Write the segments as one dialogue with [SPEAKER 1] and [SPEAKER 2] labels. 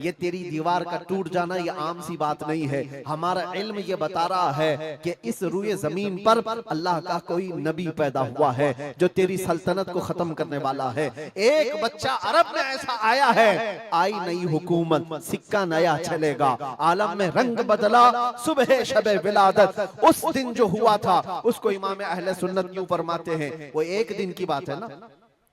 [SPEAKER 1] ये तेरी दीवार का टूट जाना ये आम सी बात नहीं है। हमारा इल्म ये बता रहा है कि इस रुए जमीन पर अल्लाह का कोई नबी पैदा हुआ है जो तेरी सल्तनत को खत्म करने वाला है। एक बच्चा अरब में ऐसा आया है, आई नई हुकूमत, सिक्का नया चलेगा, आलम में रंग बदला, सुबह शबे विलादत। उस दिन जो हुआ था उसको इमाम अहले सुन्नत क्यों फरमाते हैं? वो एक दिन की बात है ना।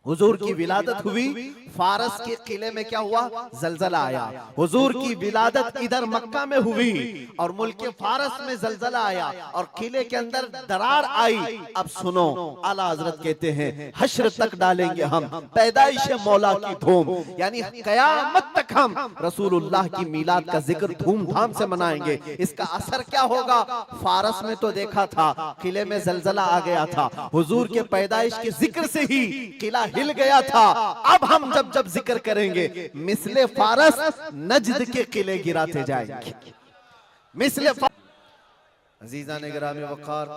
[SPEAKER 1] हुजूर की विलादत हुई, फारस के किले में क्या हुआ? जलजला आया। हुजूर की विलादत इधर मक्का में हुई और मुल्क फारस में जलजला आया और किले के अंदर दरार आई। अब सुनो, आला हजरत कहते हैं हश्र तक डालेंगे हम पैदाइश मौला की धूम, यानी कयामत तक हम रसूलुल्लाह की मिलाद का जिक्र धूमधाम से मनाएंगे। इसका असर क्या होगा? फारस में तो देखा था, किले में जलजला आ गया था, हुजूर के पैदाइश के जिक्र से ही किला हिल गया था। अब हम जब जब जिक्र करेंगे मिसले फारस नजद के किले गिराते जाएंगे। मिसले अजीजा ने गिरामी वक़ार,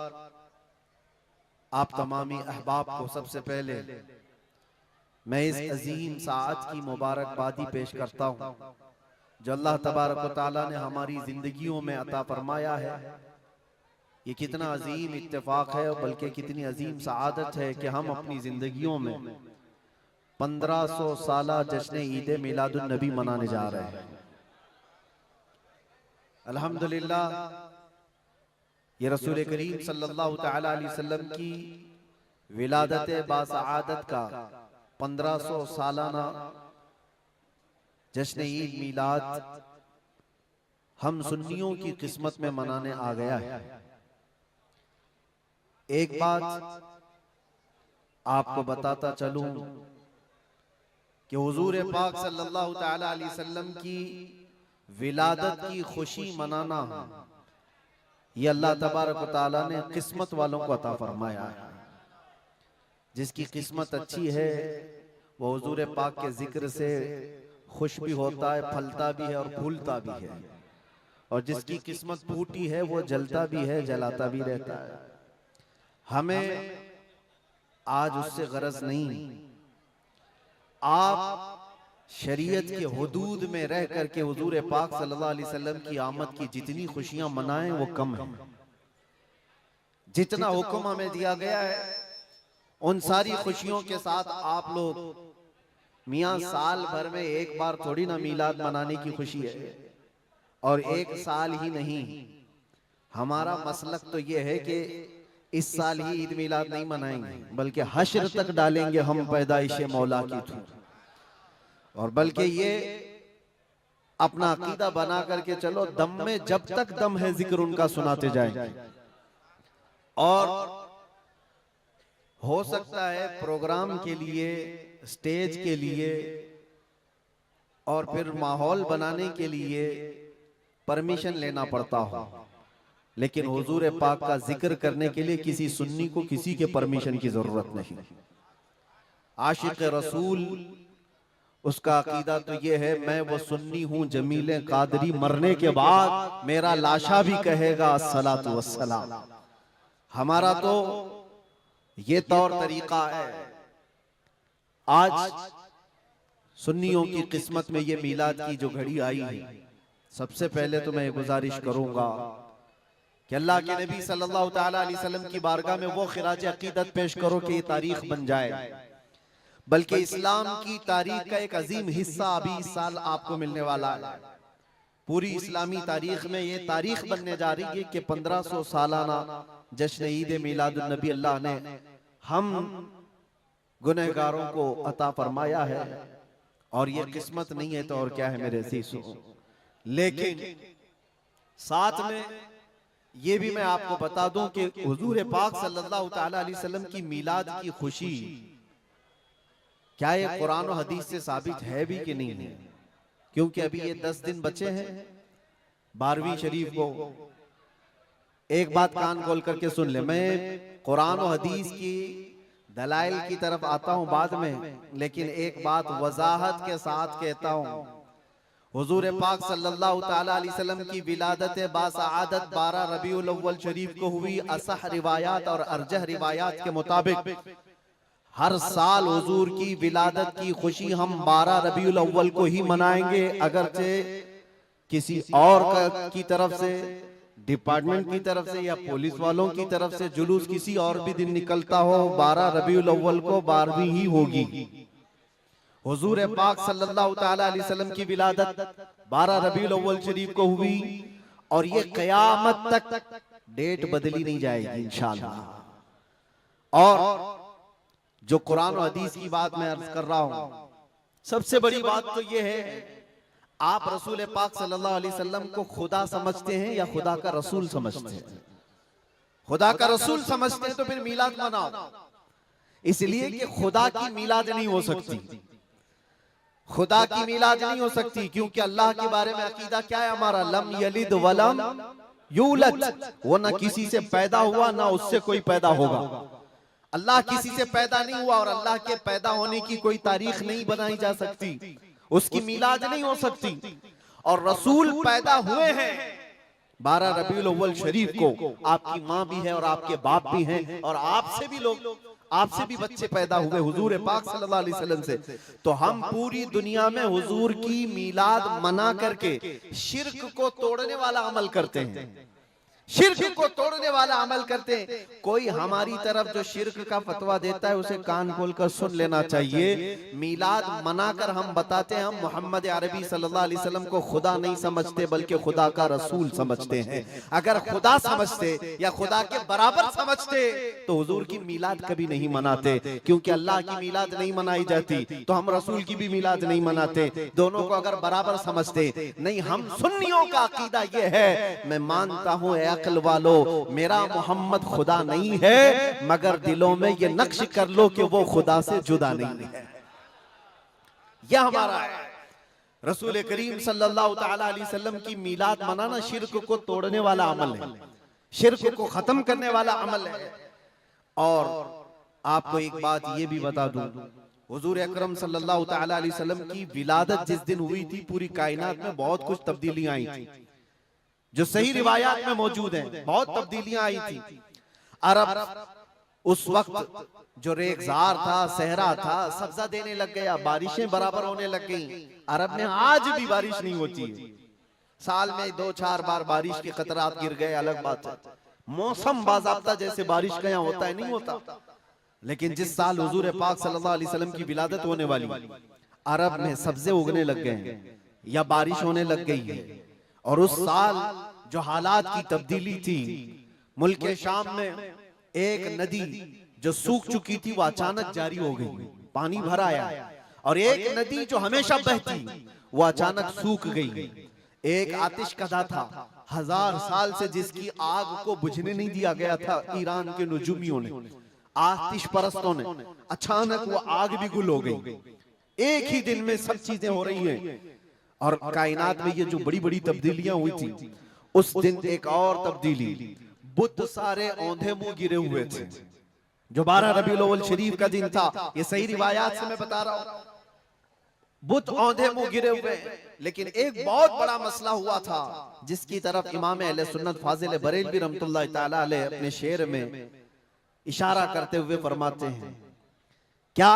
[SPEAKER 1] आप तमामी अहबाब को सबसे पहले मैं इस अजीम साअत की मुबारकबादी पेश करता हूं जो अल्लाह तबारक व तआला ने हमारी जिंदगियों में अता फरमाया है। ये कितना अजीम इत्तेफाक है, बल्कि कितनी अजीम सआदत है कि हम अपनी जिंदगियों में 1500 साला जश्न ईद मिलादुन नबी मनाने जा रहे हैं। अल्हम्दुलिल्लाह, ये रसूल करीम सल्लल्लाहु तआला अलैहि वसल्लम की विलादत बासआदत का 1500 सालाना जश्न ईद मिलाद हम सुन्नियों की किस्मत में मनाने आ गया है। एक बात आपको बताता चलूं कि हुजूर पाक सल्लल्लाहु तआला अलैहि वसल्लम की विलादत की खुशी मनाना ये अल्लाह तबारक व तआला ने किस्मत वालों को अता फरमाया है। जिसकी किस्मत अच्छी है वो हुजूर पाक के जिक्र से खुश भी होता है, फलता भी है और फूलता भी है, और जिसकी किस्मत फूटी है वो जलता भी है, जलाता भी रहता है। हमें आज उससे गरज नहीं। आप शरीयत के हुदूद में रह करके हुजूर पाक सल्लल्लाहु अलैहि वसल्लम की आमद की जितनी खुशियां मनाएं वो कम है। जितना हुक्म हमें दिया गया है उन सारी खुशियों के साथ आप लोग मियां साल भर में एक बार थोड़ी ना मीलाद मनाने की खुशी है, और एक साल ही नहीं। हमारा मसलक तो ये है कि इस साल ही ईद मिलाद नहीं मनाएंगे, बल्कि हश्र तक डालेंगे हम पैदाइश मौला की धूम, और बल्कि ये अपना अकीदा बना करके चलो, दम में जब तक दम है जिक्र उनका सुनाते जाएंगे। और हो सकता है प्रोग्राम के लिए, स्टेज के लिए और फिर माहौल बनाने के लिए परमिशन लेना पड़ता हो, लेकिन हुजूर पाक का जिक्र करने के लिए किसी सुन्नी को किसी के परमिशन की जरूरत नहीं। आशिक रसूल उसका अकीदा तो ये है, मैं वो सुन्नी हूं जमीले कादरी, मरने के बाद मेरा लाशा भी कहेगा अस्सलातु वस्सलाम। हमारा तो ये तौर तरीका है। आज सुन्नियों की किस्मत में ये मीलाद की जो घड़ी आई है, सबसे पहले तो मैं गुजारिश करूंगा कि अल्लाह के नबी सल्लल्लाहु तआला अलैहि वसल्लम की बारगाह में वो खिराज अकीदत पेश करो कि ये तारीख बन जाए। बल्कि इस्लाम की तारीख का एक अजीम हिस्सा अभी इस साल आपको मिलने वाला है। पूरी इस्लामी तारीख में ये तारीख बनने जा रही है कि 1500 सालाना जश्न ईद मिलादुन नबी अल्लाह ने हम गुनहगारों को अता फरमाया है, और ये किस्मत नहीं है तो और क्या है मेरे अज़ीज़ों। लेकिन साथ में ये भी मैं आपको बता दूं कि हुजूर पाक सल्लल्लाहु तआला अलैहि वसल्लम की मिलाद की खुशी क्या ये कुरान और हदीस से साबित है भी कि नहीं है? क्योंकि अभी ये 10 दिन बचे हैं 12वीं शरीफ को। एक बात कान खोल करके सुन ले, मैं कुरान और हदीस की दलाइल की तरफ आता हूं बाद में, लेकिन एक बात वजाहत के साथ कहता हूं। हुजूर पाक सल्लल्लाहु तआला अलैहि वसल्लम की विलादत बासआदत 12 रबीउल अव्वल शरीफ को हुई। असह रिवायात और अरजह रिवायात के मुताबिक हर साल हुजूर की विलादत की खुशी हम 12 रबीउल अव्वल को ही मनाएंगे, अगरचे किसी और की तरफ से, डिपार्टमेंट की तरफ से या पुलिस वालों की तरफ से जुलूस किसी और भी दिन निकलता हो, 12 रबीउल अव्वल को 12वीं ही होगी। हुजूर पाक सल्लल्लाहु तआला अलैहि वसल्लम की विलादत 12 रबीउल अव्वल शरीफ को हुई और ये कयामत तक डेट बदली नहीं जाएगी इंशाअल्लाह। और जो कुरान और हदीस की बात मैं अर्ज कर रहा हूं, सबसे बड़ी बात तो ये है, आप रसूल पाक सल्लल्लाहु अलैहि वसल्लम को खुदा समझते हैं या खुदा का रसूल समझते हैं? खुदा का रसूल समझते हैं तो फिर मीलाद मनाओ, इसलिए कि खुदा की मीलाद नहीं हो सकती, खुदा की मीलाद नहीं हो सकती, क्योंकि अल्लाह के बारे में अकीदा क्या है हमारा, लम यलिद वलम यूलद, वो ना किसी से पैदा हुआ ना उससे कोई पैदा होगा। अल्लाह किसी से पैदा नहीं हुआ और अल्लाह के पैदा होने की कोई तारीख नहीं बनाई जा सकती, उसकी मीलाद नहीं हो सकती। और रसूल पैदा हुए हैं 12 रबीउल अव्वल शरीफ को, आपकी माँ भी है और आपके बाप भी हैं और आपसे भी लोग, आपसे भी बच्चे पैदा हुए हुजूर पाक सल्लल्लाहु अलैहि वसल्लम से। तो हम पूरी दुनिया में हुजूर की मीलाद मना करके शिर्क को तोड़ने वाला अमल करते हैं, शिर्क को तोड़ने वाला अमल करते हैं। कोई हमारी तरफ जो शिर्क का फतवा देता है उसे कान खोलकर सुन लेना चाहिए। मीलाद मनाकर हम बताते हैं हम मोहम्मद अरबी सल्लल्लाहु अलैहि वसल्लम को खुदा नहीं समझते बल्कि खुदा का रसूल समझते हैं। अगर खुदा समझते या खुदा के बराबर समझते तो हुजूर की मीलाद कभी नहीं मनाते, क्योंकि अल्लाह की मीलाद नहीं मनाई जाती तो हम रसूल की भी मीलाद नहीं मनाते। दोनों को अगर बराबर समझते नहीं, हम सुन्नियों का अकीदा ये है, मैं मानता हूं अक्ल वालो मेरा मोहम्मद खुदा नहीं है, मगर दिलों में ये नक्श कर लो कि वो खुदा से जुदा नहीं है। यह हमारा है। रसूल करीम सल्लल्लाहु तआला अलैहि वसल्लम की मीलाद मनाना शिर्क को तोड़ने वाला अमल है, शिर्क को खत्म करने वाला अमल है। और आपको एक बात ये भी बता दूं, हुजूर अकरम सल्लल्लाहु तआला अलैहि वसल्लम की विलादत जिस दिन हुई थी पूरी कायनात में बहुत कुछ तब्दीलियां आई थी, जो सही रिवायात में मौजूद हैं, बहुत तब्दीलियां आई थी। अरब उस वक्त जो रेगजार था, सहरा था, सब्जा देने लग गया, बारिशें बराबर होने लग गई। अरब में आज भी बारिश नहीं होती है, साल में 2-4 बार बारिश के खतरात गिर गए, अलग बात है। मौसम बाज़ाब्ता जैसे बारिश का यहाँ होता है नहीं होता। लेकिन जिस साल हुजूर पाक सल्लल्लाहु अलैहि वसल्लम की विलादत होने वाली, अरब में सब्जे उगने लग गए या बारिश होने लग गई है। और उस साल जो हालात की तब्दीली थी, मुल्क शाम में एक नदी जो सूख चुकी थी वो अचानक जारी हो गई, पानी भर आया। और एक नदी जो हमेशा बहती वो अचानक सूख गई। एक आतिश कदा था 1000 साल से जिसकी आग को बुझने नहीं दिया गया था ईरान के नुजूमियों ने, आतिश परस्तों ने, अचानक वो आग भी गुल हो गई। एक ही दिन में सब चीजें हो रही हैं। और कायनात में ये जो बड़ी बड़ी तब्दीलियां हुई थी, उस दिन एक और तब्दीली, बुत सारे औंधे मुंह गिरे हुए थे। जो 12 रबीउल अव्वल शरीफ का दिन था, ये सही रिवायात से मैं बता रहा हूं, बुत औंधे मुंह गिरे हुए। लेकिन एक बहुत बड़ा मसला हुआ था जिसकी तरफ इमाम अहले सुन्नत फाजिल बरेलवी रहमतुल्लाह ताला अलैह अपने शेर में इशारा करते हुए फरमाते हैं, क्या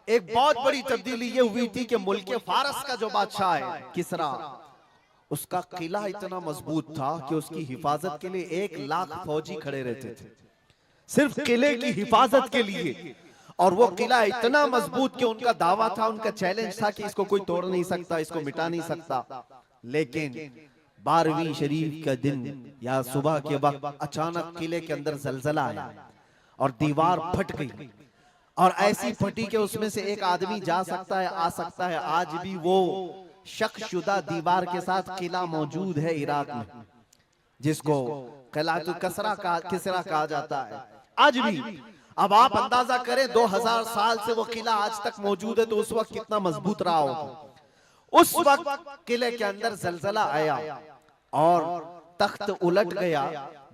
[SPEAKER 1] एक बहुत बड़ी तब्दीली ये हुई थी कि मुल्क फारस का जो बादशाह है किसरा, उसका किला इतना मजबूत था कि उसकी हिफाजत के लिए 1 लाख फौजी खड़े रहते थे, सिर्फ किले की हिफाजत के लिए। और वो किला इतना मजबूत कि उनका दावा था, उनका चैलेंज था कि इसको कोई तोड़ नहीं सकता, इसको मिटा नहीं सकता। लेकिन 12वीं शरीफ का दिन या सुबह के वक्त अचानक किले के अंदर जलजला आया और दीवार फट गई। और ऐसी फटी कि उसमें से एक आदमी जा सकता है, आ सकता है। आज भी वो शक्शुदा दीवार के साथ किला मौजूद है इराक में, जिसको किलातुल किसरा कहा जाता है आज भी। अब आप अंदाजा करें 2000 साल से वो किला आज तक मौजूद है, तो उस वक्त कितना मजबूत रहा होगा। उस वक्त किले के अंदर जलजला आया और तख्त उलट गया,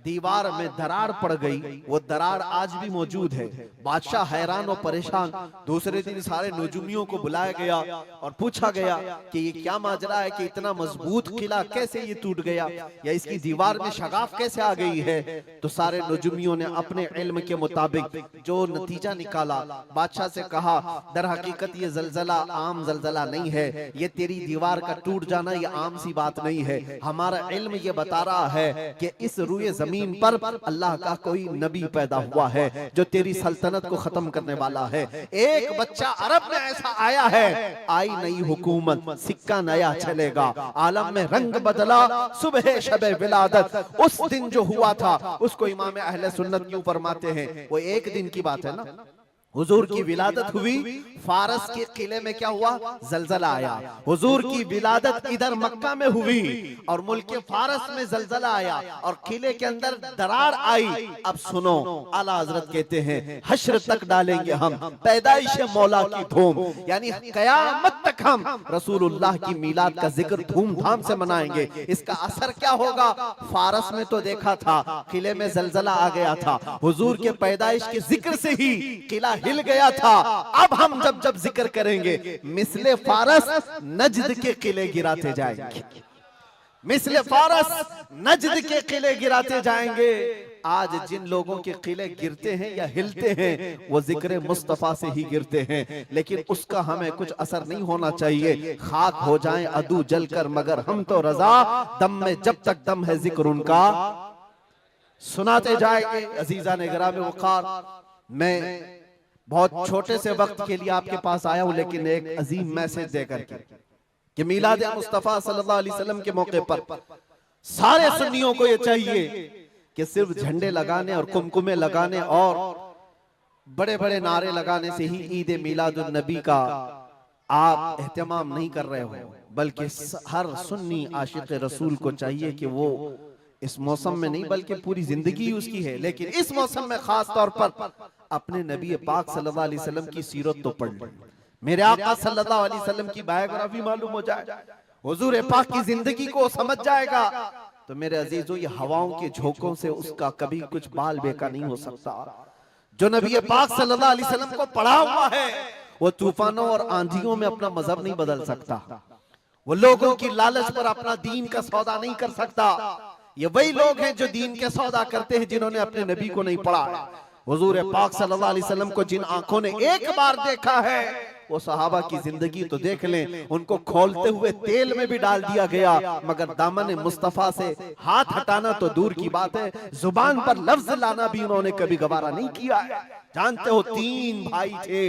[SPEAKER 1] दीवार में दरार पड़ गई। वो दरार आज भी मौजूद है। बादशाह हैरान और परेशान। दूसरे दिन सारे नजूमियों को बुलाया गया और पूछा गया कि ये क्या माजरा है कि इतना मजबूत किला कैसे ये टूट गया, या इसकी दीवार में शगाफ कैसे आ गई है। तो सारे नजूमियों ने अपने इल्म के मुताबिक जो नतीजा निकाला, बादशाह से कहा दर हकीकत ये जलजला आम जलजला नहीं है, ये तेरी दीवार का टूट जाना ये आम सी बात नहीं है। हमारा इल्म ये बता रहा है कि इस रूए जमीन पर अल्लाह का कोई नबी पैदा हुआ है जो तेरी सल्तनत को खत्म करने वाला है। एक बच्चा अरब में ऐसा आया है, आई नई हुकूमत, सिक्का नया चलेगा, आलम में रंग बदला, सुबह शबे विलादत। उस दिन जो हुआ था उसको इमाम अहले सुन्नत क्यों फरमाते हैं, वो एक दिन की बात है ना। हुजूर की विलादत हुई, फारस के किले में क्या हुआ, जलजला आया। हुजूर की विलादत इधर मक्का में हुई और मुल्क फारस में जलजला आया और किले के अंदर दरार आई। अब सुनो, आला हजरत कहते हैं हश्र तक डालेंगे हम पैदाइश मौला की धूम, यानी कयामत तक हम रसूलुल्लाह की मिलाद का जिक्र धूमधाम से मनाएंगे। इसका असर क्या होगा, फारस में तो देखा था किले में जलजला आ गया था, हुजूर के पैदाइश के जिक्र से ही किला हिल गया था। अब हम जब जब जिक्र करेंगे मिसले फारस नजद के किले गिराते जाएंगे, मिसले फारस नजद के किले गिराते जाएंगे। आज जिन लोगों के किले गिरते हैं या हिलते हैं वो जिक्र मुस्तफा से ही गिरते हैं, लेकिन उसका हमें कुछ असर नहीं होना चाहिए। खाक हो जाएं अदू जलकर मगर हम तो रजा, दम में जब तक दम है जिक्र उनका सुनाते जाएंगे। अजीजा ने गिरामे वक़ार, मैं बहुत छोटे से वक्त के लिए आपके पास आया हूं, लेकिन एक अजीम मैसेज देकर के कि मिलाद मुस्तफा सल्लल्लाहु अलैहि वसल्लम के मौके पर सारे सुन्नियों को ये चाहिए कि सिर्फ झंडे लगाने और कुमकुमे लगाने और बड़े बड़े नारे लगाने से ही ईद मिलादुन नबी का आप एहतमाम नहीं कर रहे हो, बल्कि हर सुन्नी आशिक रसूल को चाहिए कि वो इस मौसम में नहीं बल्कि पूरी जिंदगी उसकी है, लेकिन इस मौसम में खास तौर पर अपने नबी पाक सल्लल्लाहु अलैहि वसल्लम की सीरत तो पढ़ ले, मेरे आका सल्लल्लाहु अलैहि वसल्लम की बायोग्राफी मालूम हो जाए, हुजूर पाक की जिंदगी को समझ जाएगा। तो मेरे अजीजों, ये हवाओं के झोंकों से उसका कभी कुछ बाल बेका नहीं हो सकता। जो नबी पाक सल्लल्लाहु अलैहि वसल्लम को पढ़ा हुआ है वो तूफानों और आंधियों में अपना मजहब नहीं बदल सकता, वो लोगों की लालच पर अपना दीन का सौदा नहीं कर सकता। ये वही लोग हैं जो दीन के सौदा करते हैं जिन्होंने अपने नबी को नहीं पढ़ा। हुजूर पाक सल्लल्लाहु अलैहि वसल्लम को जिन आंखों ने एक बार देखा है वो सहाबा की जिंदगी तो देख लें, उनको खोलते हुए तेल में भी डाल दिया गया, मगर दामन मुस्तफा से हाथ हटाना तो दूर की बात है, जुबान पर लफ्ज लाना भी उन्होंने कभी गवारा नहीं किया। जानते हो, 3 भाई थे,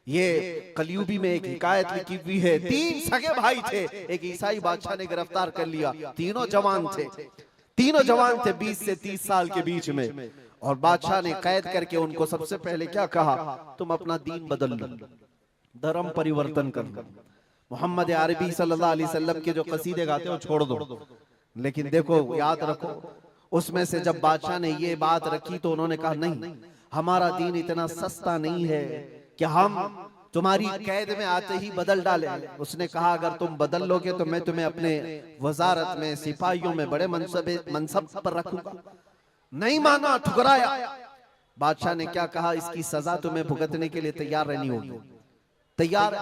[SPEAKER 1] ये कलयुगी में एक हिकायत लिखी हुई है, 3 सगे भाई थे, एक ईसाई बादशाह ने गिरफ्तार कर लिया, तीनों जवान थे, 20 से 30 साल के बीच में, और बादशाह ने कैद करके उनको सबसे पहले क्या कहा, तुम अपना दीन बदल लो, धर्म परिवर्तन कर लो, मोहम्मद अरबी सल्लल्लाहु अलैहि वसल्लम के जो कसीदे गाते हो छोड़ दो। लेकिन देखो, याद रखो, उसमें से जब बादशाह ने ये बात रखी तो उन्होंने कहा नहीं, हमारा दीन इतना सस्ता नहीं है कि हम तुम्हारी कैद में आते ही बदल डाले। उसने कहा अगर तुम बदल लोगे तो मैं तुम्हें अपने वजारत में सिपाहियों में बड़े मनसब पर रखूंगा। नहीं माना, ठुकराया। बादशाह ने क्या कहा, इसकी सजा तुम्हें भुगतने के लिए तैयार रहनी होगी। तैयार।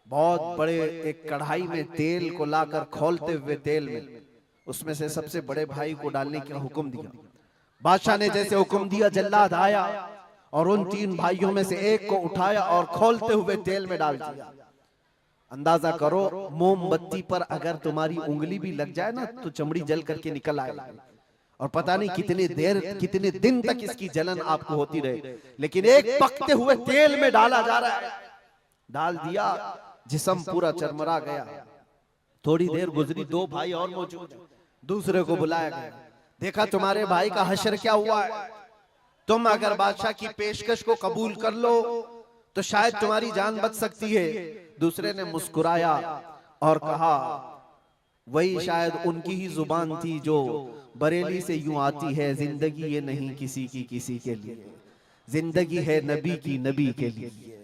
[SPEAKER 1] बहुत बड़े एक कढ़ाई में तेल को लाकर खोलते हुए तेल में उसमें से सबसे बड़े भाई को डालने का हुक्म दिया। बादशाह ने जैसे हुक्म दिया, जल्लाद आया और उन 3 भाइयों में से एक को उठाया और खोलते हुए तेल में डाल दिया। अंदाजा करो, मोमबत्ती पर अगर तुम्हारी उंगली भी लग जाए ना तो चमड़ी जल करके निकल आए, और पता नहीं कितने दिन तक इसकी जलन आपको होती रहे, लेकिन एक पकते हुए तेल में डाला जा रहा है। डाल दिया, जिस्म पूरा चरमरा गया। थोड़ी देर गुजरी, 2 भाई और मौजूद, दूसरे को बुलाया गया, देखा तुम्हारे भाई का हश्र क्या हुआ है, तुम अगर बादशाह की पेशकश को कबूल कर लो तो शायद तुम्हारी जान बच सकती है। दूसरे ने मुस्कुराया और कहा, वही शायद उनकी ही जुबान थी जो बरेली से यूं आती है, जिंदगी ये नहीं किसी की किसी के लिए, जिंदगी है नबी की नबी के लिए।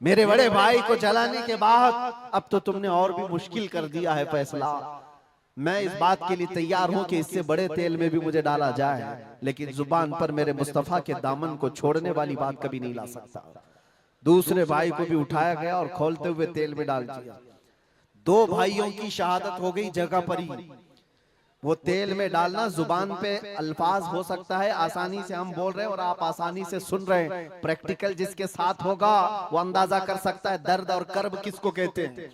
[SPEAKER 1] मेरे बड़े भाई को जलाने के बाद अब तो तुमने और भी मुश्किल कर दिया है फैसला। मैं इस बात के लिए तैयार हूं कि इससे बड़े तेल में भी मुझे डाला जाए, लेकिन जुबान पर मेरे मुस्तफा के दामन को छोड़ने वाली बात कभी नहीं ला सकता। दूसरे भाई को भी उठाया गया और खोलते हुए तेल में डाल दिया। दो भाइयों की शहादत हो गई जगह पर ही। वो तेल में डालना, जुबान पे अल्फाज हो सकता है, आसानी से हम बोल रहे हैं और आप आसानी से सुन रहे हैं, प्रैक्टिकल जिसके साथ होगा वो अंदाजा कर सकता है दर्द और कर्ब किसको कहते हैं,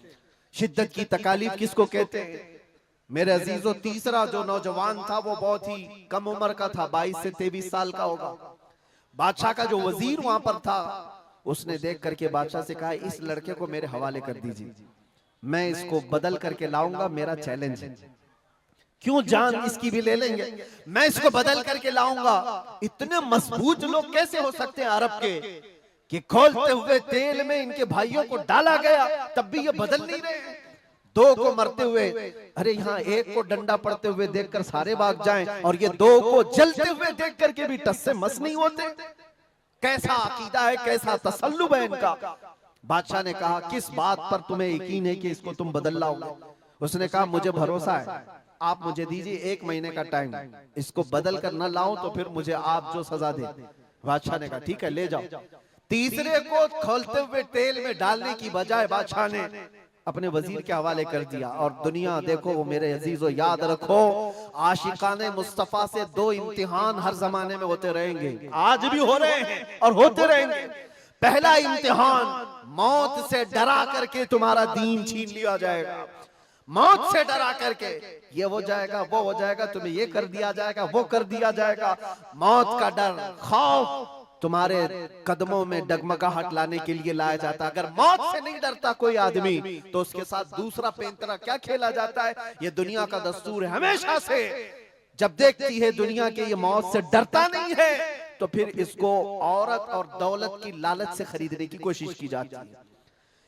[SPEAKER 1] शिद्दत की तकालीफ किसको कहते हैं। मेरे अजीजों, तीसरा जो नौजवान था वो बहुत ही कम उम्र का था, 22 से 23 साल का होगा। बादशाह का जो वजीर वहां पर था, उसने देख करके बादशाह से कहा, इस लड़के को मेरे हवाले कर दीजिए, मैं इसको बदल करके लाऊंगा, मेरा चैलेंज है। क्यों, जान इसकी भी ले लेंगे, मैं इसको बदल करके लाऊंगा। इतने मजबूत लोग कैसे हो सकते हैं अरब के कि खोलते हुए तेल में इनके भाइयों को डाला गया, तब भी ये बदल नहीं रहे। दो को मरते हुए, अरे यहाँ एक को डंडा पड़ते हुए देखकर सारे भाग जाएं, और ये दो को जलते हुए देख करके भी टस से मस नहीं होते। कैसा अकीदा है, कैसा तसल्लुब है इनका। बादशाह ने कहा, किस बात पर तुम्हें यकीन है कि इसको तुम बदल लाओगे। उसने कहा, मुझे भरोसा है, आप मुझे दीजिए 1 महीने का टाइम, इसको बदल कर न लाऊं तो फिर मुझे आप जो सजा दे। बादशाह ने कहा, ठीक है, ले जाओ। तीसरे को खोलते हुए तेल में डालने की बजाय बादशाह ने अपने वजीर के हवाले कर दिया। और दुनिया देखो, वो मेरे अजीजों याद रखो, आशिकाने मुस्तफा से 2 इम्तिहान हर जमाने में होते रहेंगे, आज भी हो रहे हैं और होते रहेंगे। पहला इम्तिहान, मौत से डरा करके तुम्हारा दीन छीन लिया जाएगा, मौत से डरा करके ये हो जाएगा, वो हो जाएगा, तुम्हें ये कर दिया जाएगा, वो कर दिया जाएगा। मौत का डर, खौफ तुम्हारे कदमों में डगमगाहट लाने के लिए लाया जाता है। अगर मौत से नहीं डरता कोई आदमी, तो उसके साथ दूसरा पेंतरा क्या खेला जाता है। ये दुनिया का दस्तूर है, हमेशा से जब देखती है दुनिया के ये मौत से डरता नहीं है, तो फिर इसको औरत और दौलत की लालच से खरीदने की कोशिश की जाती है।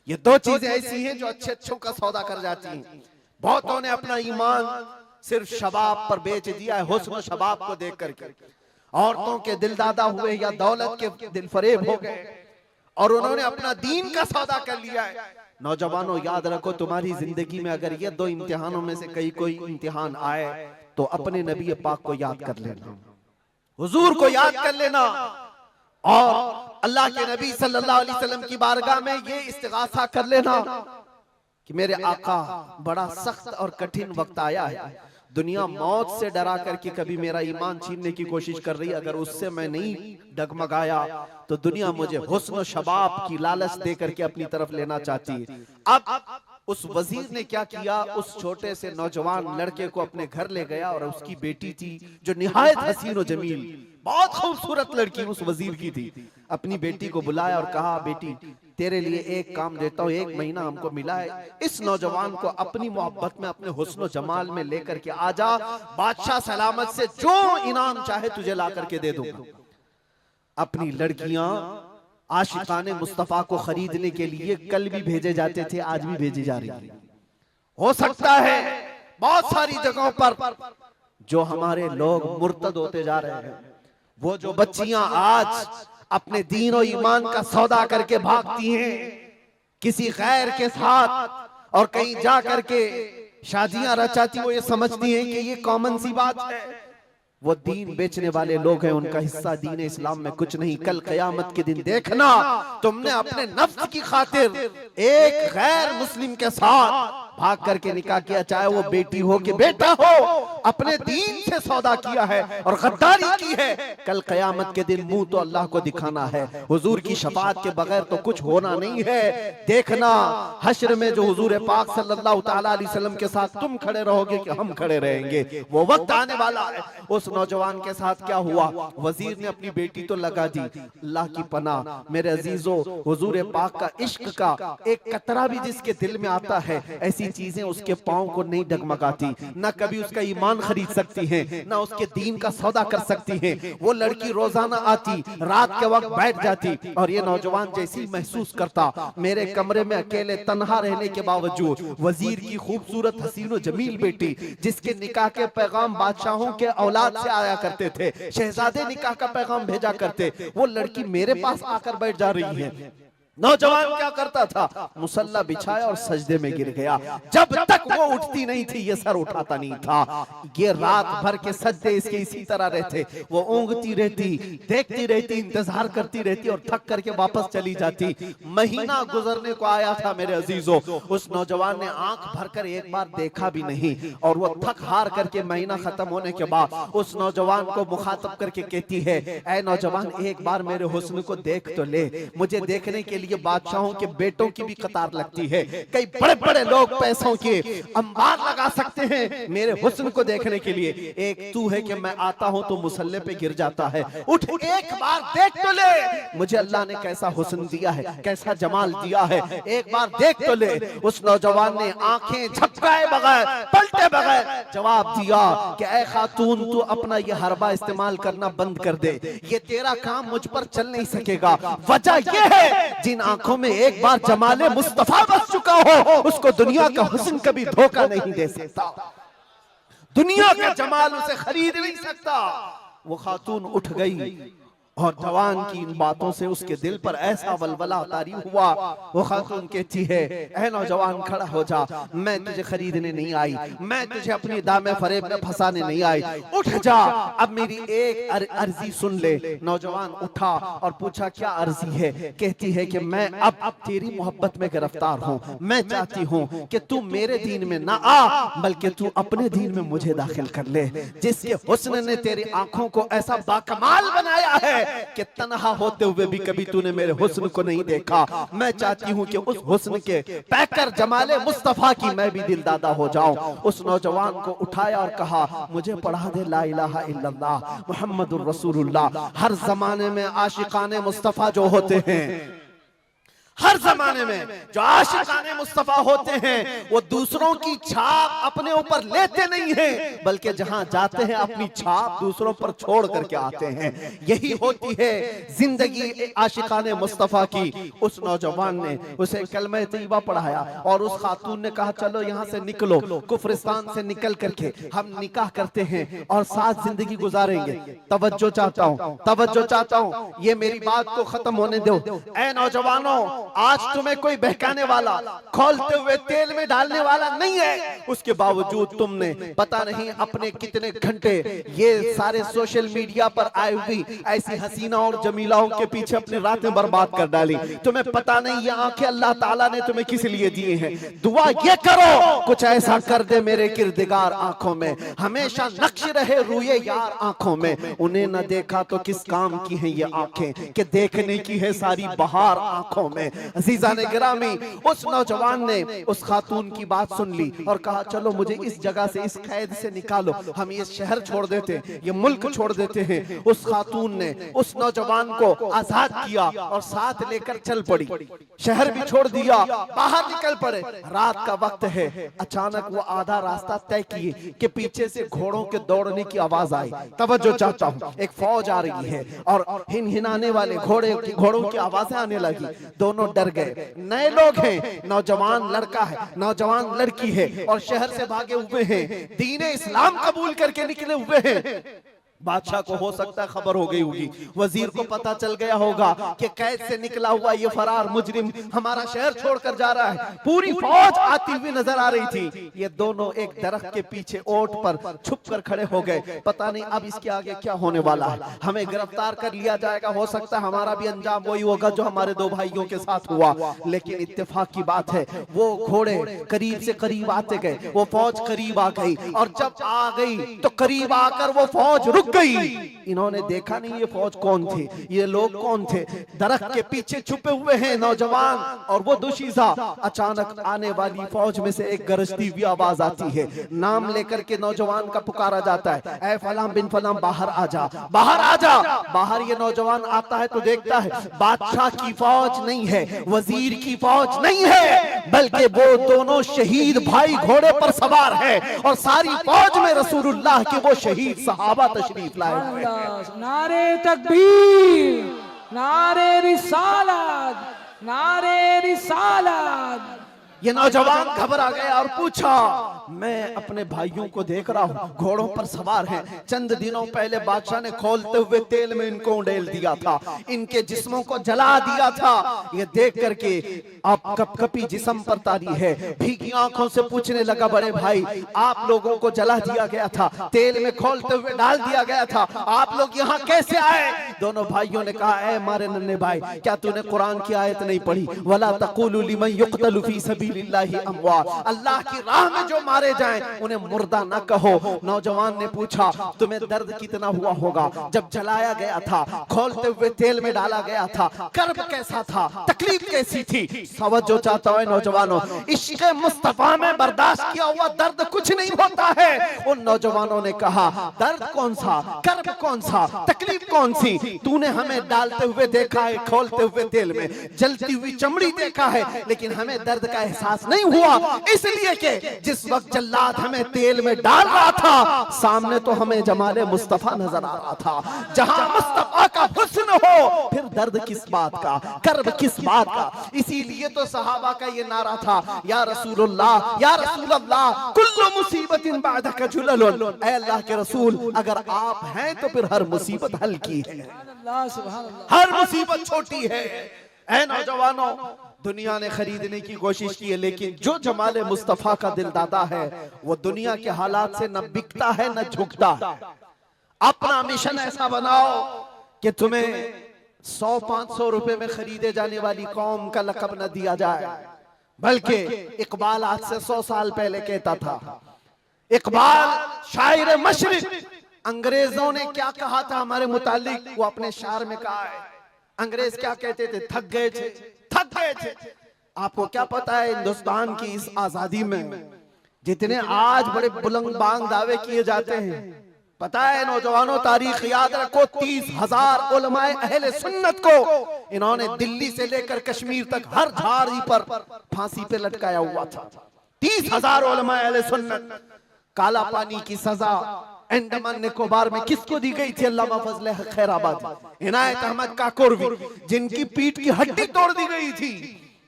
[SPEAKER 1] ये 2 चीजें ऐसी हैं जो अच्छे अच्छों का सौदा कर जाती हैं। बहुतों ने अपना ईमान सिर्फ शबाब पर बेच दिया है, हुस्न शबाब को देख करके। औरतों के दिल दादा हुए या दौलत के दिल फरेब हो गए, और उन्होंने अपना दीन का सौदा कर लिया है। नौजवानों, याद रखो, तुम्हारी जिंदगी में अगर ये 2 इम्तिहानों में से कोई इम्तिहान आए, तो अपने नबी पाक को याद कर लेना, हुजूर को याद कर लेना, और अल्लाह के नबी सल्लल्लाहु अलैहि वसल्लम की बारगाह में ये इस्तिगासा कर लेना कि मेरे आका, बड़ा सख्त और कठिन वक्त आया है। दुनिया मौत से डरा करके कभी मेरा ईमान छीनने की कोशिश कर रही है, अगर उससे मैं नहीं डगमगाया तो दुनिया मुझे हुस्न शबाब की लालच दे करके अपनी तरफ लेना चाहती है। अब उस वजीर ने क्या किया, उस छोटे से नौजवान लड़के को अपने घर ले गया, और उसकी बेटी थी जो निहायत हसीन और जमील, बहुत खूबसूरत लड़की उस वजीर की थी। अपनी बेटी को बुलाया और कहा, बेटी तेरे लिए एक काम देता हूँ, 1 महीना हमको मिला है, इस नौजवान को अपनी मोहब्बत में, अपने हुस्न जमाल में लेकर के आजा, बादशाह सलामत से जो इनाम चाहे तुझे ला करके दे दूंगा। अपनी लड़कियां आशिकाने मुस्तफा को खरीदने के लिए कल भी भेजे जाते थे, आज भी भेजी जा रही है। हो सकता है बहुत सारी जगहों पर जो हमारे लोग मुर्तद होते जा रहे हैं, वो जो बच्चियां आज अपने दीन और ईमान का सौदा करके भागती हैं किसी गैर के साथ, और कहीं जा करके शादियां रचाती, वो ये समझती हैं कि ये कॉमन सी बात है। वो दीन बेचने वाले लोग हैं, उनका हिस्सा दीन इस्लाम में कुछ नहीं। कल कयामत के दिन देखना, तुमने अपने नफ्स की खातिर एक गैर मुस्लिम के साथ भाग करके निकाह किया, चाहे वो बेटी हो कि बेटा हो, अपने दीन से सौदा किया है और गद्दारी की है। कल कयामत के दिन मुंह तो अल्लाह को दिखाना है, हुजूर की शफाअत के बगैर तो कुछ होना नहीं है। देखना हश्र में जो हुजूर पाक सल्लल्लाहु तआला अलैहि वसल्लम के साथ तुम खड़े रहोगे कि हम खड़े रहेंगे, वो वक्त आने वाला है। उस नौजवान के साथ क्या हुआ, वजीर ने अपनी बेटी तो लगा दी। अल्लाह की पनाह मेरे अजीजों, हुजूर पाक का इश्क का एक कतरा भी जिसके दिल में आता है, ऐसी चीजें उसके पांव को नहीं डगमगाती, ना कभी उसका ईमान खरीद सकती हैं, ना उसके दीन का सौदा कर सकती हैं। वो लड़की रोजाना आती, रात के वक्त बैठ जाती, और ये नौजवान जैसी महसूस करता, मेरे कमरे में अकेले तन्हा रहने के बावजूद वजीर की खूबसूरत हसीन जमील बेटी, जिसके निकाह के पैगाम बादशाहों के औलाद से आया करते थे, शहजादे निकाह का पैगाम भेजा करते, वो लड़की मेरे पास आकर बैठ जा रही है। नौजवान क्या करता था, मुसल्ला बिछाया और सजदे में गिर गया। जब तक वो उठती नहीं थी ये सर उठाता नहीं था। ये रात भर के सजदे इसके इसी तरह रहते। वो ऊँगती रहती, देखती रहती, इंतजार करती रहती और थक करके वापस चली जाती। महीना गुजरने को आया था मेरे अजीजों, उस नौजवान ने आंख भरकर एक बार देखा भी नहीं और वो थक हार करके महीना खत्म होने के बाद उस नौजवान को मुखातब करके कहती है, ऐ नौजवान एक बार मेरे हुस्न को देख तो ले। मुझे देखने के लिए बादशाहों के बेटों की भी कतार लगती है, कई बड़े बड़े लोग पैसों के अंबार लगा सकते हैं मेरे हुस्न को देखने के लिए। एक तू है कि मैं आता हूं तो मुसल्ले पे गिर जाता है। उठ एक बार देख तो ले, मुझे अल्लाह ने कैसा हुस्न दिया है, कैसा जमाल दिया है, एक बार देख तो ले। उस नौजवान ने आंखें झपकाए बगैर, पलटे बगैर जवाब दिया कि ऐ खातून तू अपना ये हरबा इस्तेमाल करना बंद कर दे, ये तेरा काम मुझ पर चल नहीं सकेगा। वजह यह है जिन आंखों में एक बार जमाले मुस्तफा बस चुका हो उसको दुनिया का हुस्न कभी धोखा नहीं दे सकता, दुनिया का जमाल उसे खरीद नहीं सकता। वो खातून उठ गई और जवान की इन बातों से उसके दिल पर ऐसा वलवला तारी हुआ। वो खातून कहती है, ऐ नौजवान खड़ा हो जा, मैं तुझे खरीदने नहीं आई, मैं तुझे अपनी दामे फरेब में फंसाने नहीं आई, उठ जा, अब मेरी एक अर्जी सुन ले। नौजवान उठा और पूछा क्या अर्जी है। कहती है कि मैं अब तेरी मोहब्बत में गिरफ्तार हूँ, मैं चाहती हूँ कि तू मेरे दीन में ना आ बल्कि तू अपने दीन में मुझे दाखिल कर ले। जिसके हुस्न ने तेरी आंखों को ऐसा बाकमाल बनाया है कि तन्हा होते हुए भी कभी तूने मेरे हुस्न को नहीं देखा, मैं चाहती हूं कि उस हुस्न के पैकर जमाले मुस्तफा की मैं भी दिलदादा हो जाऊं। उस नौजवान को उठाया और कहा, मुझे पढ़ा दे ला इलाहा इल्लल्लाह मुहम्मदुर रसूलुल्लाह। हर जमाने में आशिकाने मुस्तफा जो होते हैं, हर जमाने में जो आशिकाने मुस्तफा होते हैं वो दूसरों की छाप अपने ऊपर लेते नहीं हैं बल्कि जहां जाते हैं अपनी छाप दूसरों पर छोड़ करके आते हैं। यही होती है जिंदगी आशिकाने मुस्तफा की। उस नौजवान ने उसे कलमा तैयबा पढ़ाया और उस खातून ने कहा, चलो यहाँ से निकलो, कुफरिस्तान से निकल करके हम निकाह करते हैं और साथ जिंदगी गुजारेंगे। तवज्जो चाहता हूँ, तवज्जो चाहता हूँ, ये मेरी बात को खत्म होने दो। ऐ नौजवानों, आज तुम्हें कोई बहकाने वाला, खोलते हुए तेल में डालने वाला नहीं है, उसके बावजूद तुमने पता नहीं अपने कितने घंटे ये सारे सोशल मीडिया पर आई हुई ऐसी हसीना और जमीलाओं के पीछे अपनी रातें बर्बाद कर डाली। तुम्हें पता नहीं ये आंखें अल्लाह ताला ने तुम्हें किस लिए दिए हैं। दुआ ये करो कुछ ऐसा कर दे मेरे किरदिगार आंखों में, हमेशा नक्श रहे रूए यार आंखों में। उन्हें न देखा तो किस काम की है ये आंखें कि देखने की है सारी बहार आंखों में। अजीजा ने गिरामी, उस नौजवान ने उस खातून की बात सुन ली और कहा, चलो मुझे इस जगह से, इस कैद से निकालो, हम ये शहर छोड़ देते हैं, ये मुल्क छोड़ देते हैं। उस खातून ने उस नौजवान को आजाद किया और साथ लेकर चल पड़ी, शहर भी छोड़ दिया, बाहर निकल पड़े। रात का वक्त है, अचानक वो आधा रास्ता तय किए कि पीछे से घोड़ों के दौड़ने की आवाज आई। तवज्जो चाहता हूँ, एक फौज आ रही है और हिनहिनाने वाले घोड़ों की आवाजें आने लगी। दोनों डर गए, नए लोग हैं, नौजवान लड़का है, नौजवान लड़की है और शहर से भागे हुए हैं, दीन इस्लाम कबूल करके निकले हुए हैं। बादशाह को हो सकता है खबर हो गई होगी, वजीर को पता चल गया होगा कि कैद से निकला हुआ ये फरार मुजरिम हमारा शहर छोड़कर जा रहा है। पूरी फौज आती हुई नजर आ रही थी। ये दोनों एक दरख्त के पीछे ओट पर छुप कर खड़े हो गए। पता नहीं अब इसके आगे क्या होने वाला है, हमें गिरफ्तार कर लिया जाएगा, हो सकता है हमारा भी अंजाम वही होगा जो हमारे दो भाइयों के साथ हुआ। लेकिन इत्तेफाक की बात है, वो घोड़े करीब से करीब आते गए, वो फौज करीब आ गई और जब आ गई तो करीब आकर वो फौज रुक गई। इन्होंने देखा नहीं ये फौज कौन थी, ये लोग कौन थे। दरख्त के पीछे छुपे हुए हैं नौजवान और वो दुशीजा। अचानक आने वाली फौज में से एक गरजती हुई आवाज आती है, नाम लेकर के नौजवान का पुकारा जाता है, ऐ फलां बिन फलां बाहर आ जा, बाहर आ जा। बाहर ये नौजवान आता है तो देखता है बादशाह की फौज नहीं है, वजीर की फौज नहीं है, बल्कि वो दोनों शहीद भाई घोड़े पर सवार है और सारी फौज में रसूलुल्लाह के वो शहीद सहाबा तशरीफ लाए हुए हैं।
[SPEAKER 2] नारे तकबीर, नारे रिसालत, नारे रिसालत।
[SPEAKER 1] ये नौजवान घबरा गया और पूछा, मैं अपने भाइयों को देख रहा हूँ, घोड़ों पर सवार हैं। चंद दिनों पहले बादशाह ने खोलते हुए तेल में इनको उंडेल दिया था, इनके जिस्मों को जला दिया था। ये देख करके आप कपकपी जिस्म पर तारी है, भीगी आंखों से पूछने लगा, बड़े भाई आप लोगों को जला दिया गया था, तेल में खोलते हुए डाल दिया गया था, आप लोग यहाँ कैसे आए? दोनों भाइयों ने कहा, ऐ मारे नन्हे भाई, क्या तूने कुरान की आयत नहीं पढ़ी? वला तक़ूलू लिमन युक़तलु फी सबीलिल्लाहि अमवात, अल्लाह की राह में जो मारे जाएं उन्हें मुर्दा न कहो। नौजवान ने पूछा, तुम्हें दर्द कितना हुआ होगा जब जलाया गया था, खोलते हुए तेल में डाला गया था, कर्ब कैसा था, तकलीफ कैसी थी? तवज्जो चाहता है नौजवानों, इश्क़ मुस्तफा में बर्दाश्त किया हुआ दर्द कुछ नहीं होता है। उन नौजवानों ने कहा, दर्द कौन सा, कर्ब कौन सा, तकलीफ कौन सी? तूने हमें डालते हुए देखा है, खोलते हुए तेल में, जलती हुई चमड़ी देखा है, लेकिन हमें दर्द का एहसास नहीं हुआ, इसलिए कि जिस वक्त जल्लाद हमें तेल में डाल रहा था, सामने तो हमें जमाले मुस्तफा नजर आ रहा था। जहां मुस्तफा का हुस्न हो, फिर दर्द किस बात का, कर्ब किस बात का? इसीलिए तो सहाबा का ये नारा था, या रसूलुल्लाह या रसूलल्लाह कुल्लु मुसीबतिन बादका जुललुन, ऐ अल्लाह के रसूल अगर आप हैं तो फिर हर मुसीबत हल्की है, हर मुसीबत छोटी है। ऐ नौजवानों, दुनिया ने खरीदने की कोशिश की है, लेकिन जो जमाले मुस्तफा का दिलदादा है वो दुनिया के हालात से न बिकता है न झुकता है। अपना मिशन ऐसा बनाओ कि तुम्हें 100-500 रुपए में खरीदे जाने वाली कौम का लक़ब न दिया जाए, बल्कि इकबाल आज से 100 साल पहले कहता था, इकबाल शायर मशरिक, अंग्रेजों ने क्या कहा था हमारे मुतालिक, वो अपने शार में कहा है। अंग्रेज क्या कहते थे? थक गए थे, थक गए थे। आपको क्या पता है हिंदुस्तान की इस आजादी में जितने आज बड़े बुलंद बांग दावे किए जाते हैं, पता है नौजवानों, तारीख याद रखो, 30,000 उलमाए अहले सुन्नत को इन्होंने दिल्ली से लेकर कश्मीर तक हर झाड़ी पर फांसी पे लटकाया हुआ था। 30,000 उलमाए अहले सुन्नत। काला पानी की सजा अंडमान निकोबार में किसको दी गई थी? अल्लामा फजले खैराबाद, इनायत अहमद काकोरवी, जिनकी पीठ की हड्डी तोड़ दी गई थी,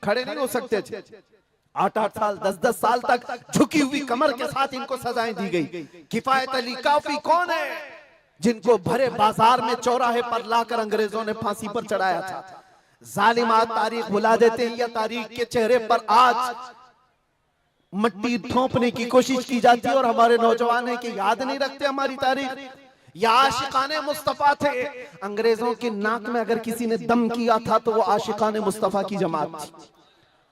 [SPEAKER 1] खड़े नहीं हो सकते थे। 8-8 साल 10-10 साल तक झुकी हुई कमर के साथ इनको सजाएं दी गई। किफायत अली काफी कौन है? जिनको भरे बाजार में चौराहे पर लाकर अंग्रेजों ने फांसी पर चढ़ाया था। जालिमात तारीख भुला देते हैं, या तारीख के चेहरे पर आज मट्टी थोपने की कोशिश की जाती है, और हमारे नौजवान है कि याद नहीं रखते हमारी तारीख। या आशिकाने मुस्तफा थे, अंग्रेजों के नाक में अगर किसी ने दम किया था तो वो आशिकाने मुस्तफा की जमात थी,